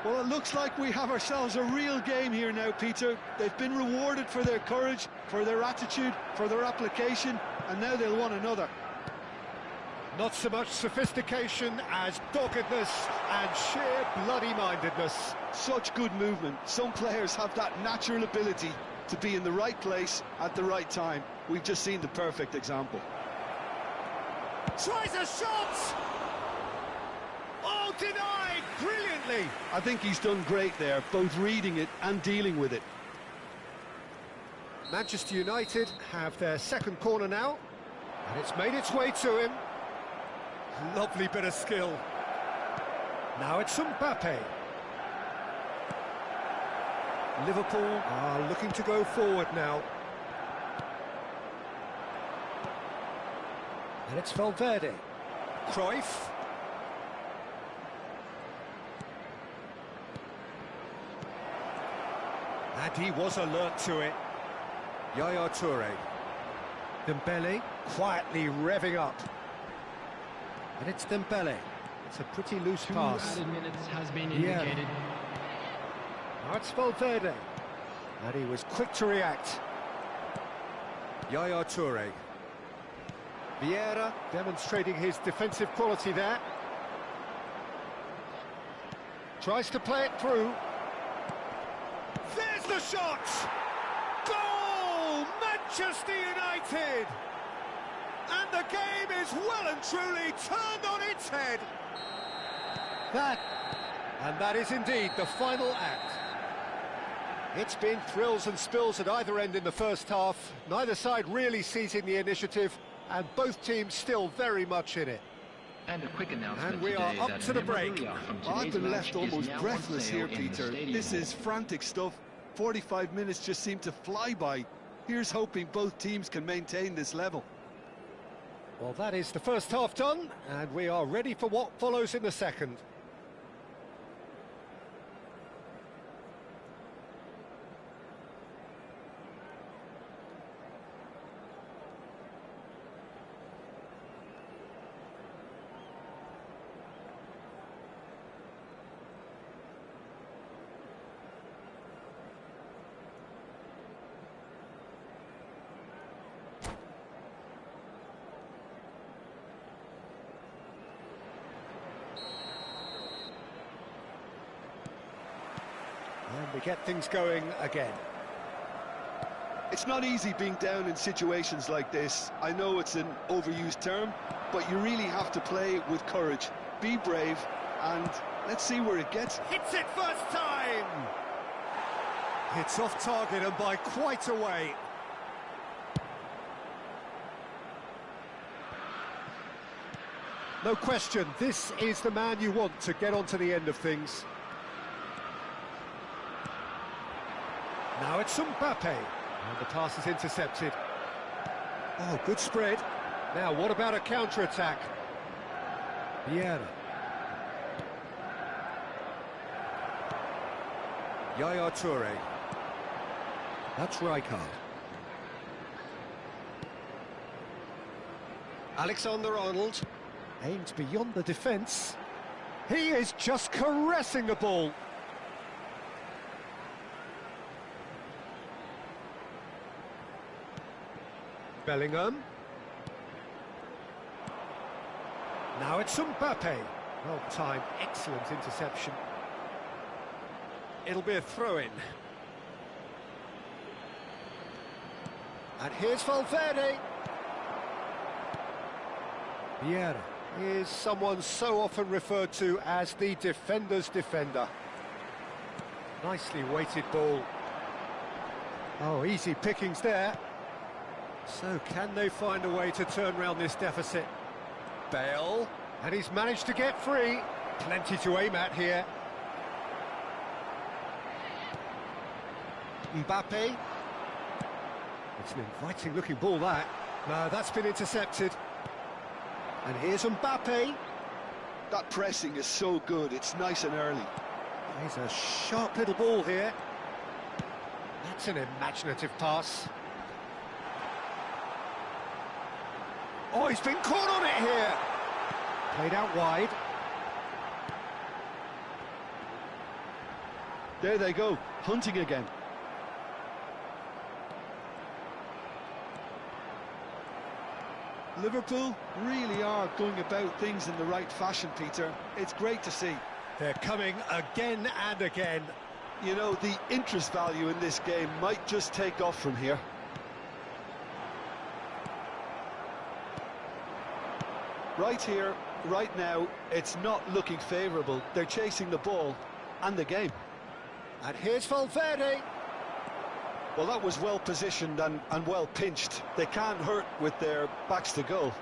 Well, it looks like we have ourselves a real game here now, Peter. They've been rewarded for their courage, for their attitude, for their application, and now they'll want another. Not so much sophistication as doggedness and sheer bloody-mindedness. Such good movement. Some players have that natural ability to be in the right place at the right time. We've just seen the perfect example. Tries a shot! Oh, denied brilliantly! I think he's done great there, both reading it and dealing with it. Manchester United have their second corner now, and it's made its way to him. Lovely bit of skill. Now it's Mbappe. Liverpool are looking to go forward now. And it's Valverde. Cruyff. And he was alert to it. Yaya Toure. Dembele quietly revving up. And it's Dembele. It's a pretty loose pass. 2 added minutes has been indicated. Now it's Valverde. And he was quick to react. Yaya Toure. Vieira demonstrating his defensive quality there. Tries to play it through. There's the shot! Goal! Manchester United! And the game is well and truly turned on its head. That is indeed the final act. It's been thrills and spills at either end in the first half. Neither side really seizing the initiative, and both teams still very much in it. And a quick announcement And we are up to the break. I've been left almost breathless here, Peter. This is frantic stuff. 45 minutes just seem to fly by. Here's hoping both teams can maintain this level. Well, that is the first half done, and we are ready for what follows in the second. And we get things going again. It's not easy being down in situations like this. I know it's an overused term, but you really have to play with courage. Be brave, and let's see where it gets. Hits it first time! It's off target and by quite a way. No question, this is the man you want to get onto the end of things. Now it's Mbappe, and the pass is intercepted. Oh, good spread. Now, what about a counter-attack? Vieira. Yaya Toure. That's Rijkaard. Alexander-Arnold aims beyond the defence. He is just caressing the ball. Bellingham. Now it's Mbappe. Well timed, excellent interception. It'll be a throw-in. And here's Valverde. Vieira is someone so often referred to as the defender's defender. Nicely weighted ball. Oh, easy pickings there. So can they find a way to turn around this deficit? Bale, and he's managed to get free. Plenty to aim at here. Mbappe. It's an inviting looking ball, that. No, that's been intercepted. And here's Mbappe. That pressing is so good, it's nice and early. Here's a sharp little ball here. That's an imaginative pass. Oh, he's been caught on it here. Played out wide. There they go, hunting again. Liverpool really are going about things in the right fashion, Peter. It's great to see. They're coming again and again. You know, the interest value in this game might just take off from here. Right here, right now, it's not looking favourable. They're chasing the ball and the game. And here's Valverde. Well, that was well positioned and well pinched. They can't hurt with their backs to goal.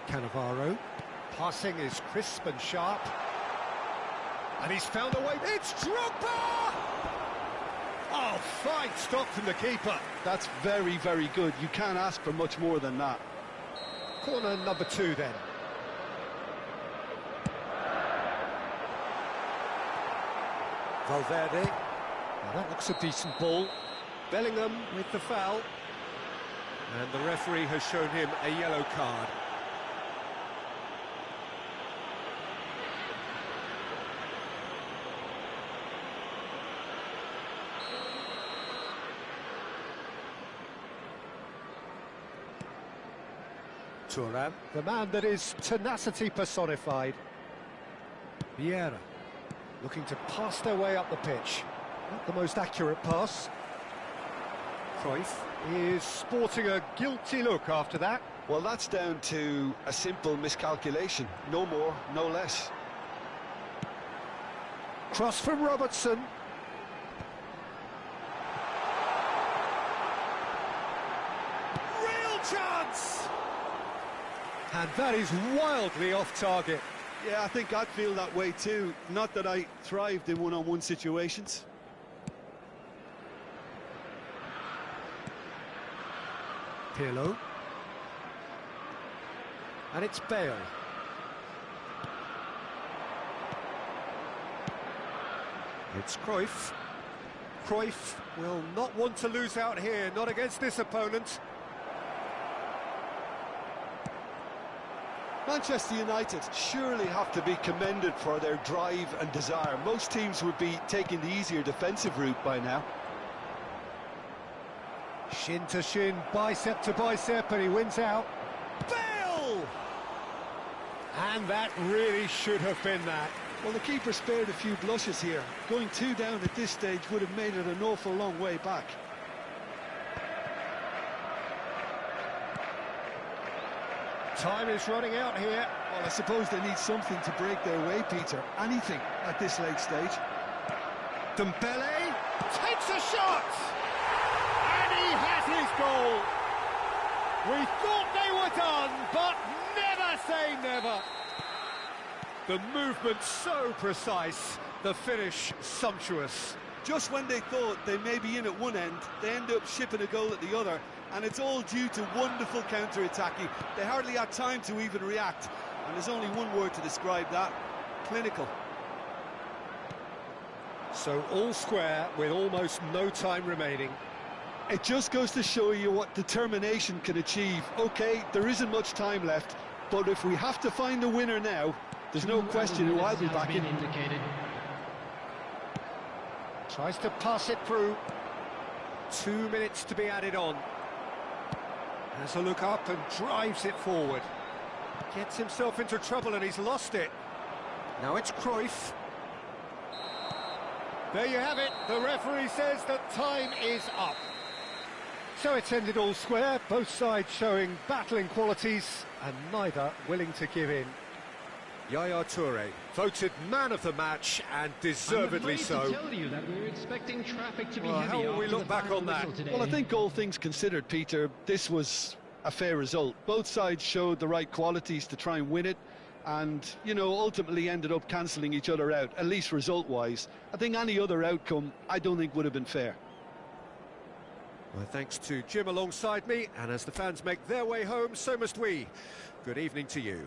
Cannavaro. Passing is crisp and sharp. And he's found a way. It's Drogba! Oh, fine stop from the keeper. That's very, very good. You can't ask for much more than that. Corner number 2 then. Valverde. Now that looks a decent ball. Bellingham with the foul. And the referee has shown him a yellow card. Thuram, the man that is tenacity personified. Vieira, looking to pass their way up the pitch. Not the most accurate pass. Cruyff is sporting a guilty look after that. Well, that's down to a simple miscalculation. No more, no less. Cross from Robertson. Real chance! And that is wildly off target. Yeah, I think I'd feel that way too. Not that I thrived in one-on-one situations. Pirlo. And it's Bale. It's Cruyff. Cruyff will not want to lose out here, not against this opponent. Manchester United surely have to be commended for their drive and desire. Most teams would be taking the easier defensive route by now. Shin to shin, bicep to bicep, and he wins out. Bale! And that really should have been that. Well, the keeper spared a few blushes here. Going 2 down at this stage would have made it an awful long way back. Time is running out here. Well, I suppose they need something to break their way, Peter. Anything at this late stage. Dembele takes a shot! And he has his goal! We thought they were done, but never say never! The movement so precise, the finish sumptuous. Just when they thought they may be in at one end, they end up shipping a goal at the other, and it's all due to wonderful counter-attacking. They hardly had time to even react, and there's only one word to describe that: clinical. So all square with almost no time remaining. It just goes to show you what determination can achieve. OK, there isn't much time left, but if we have to find a winner now, there's no question who I'll be backing. Tries to pass it through. 2 minutes to be added on. Has a look up and drives it forward. Gets himself into trouble and he's lost it. Now it's Cruyff. There you have it. The referee says that time is up. So it's ended all square, both sides showing battling qualities and neither willing to give in. Yaya Toure, voted man of the match and deservedly so. I'm afraid to tell you that we're expecting traffic to be Well, heavy. how will we after look the back final on that? whistle today. Well, I think all things considered, Peter, this was a fair result. Both sides showed the right qualities to try and win it, and, you know, ultimately ended up cancelling each other out, at least result-wise. I think any other outcome, I don't think would have been fair. Well, thanks to Jim alongside me, and as the fans make their way home, so must we. Good evening to you.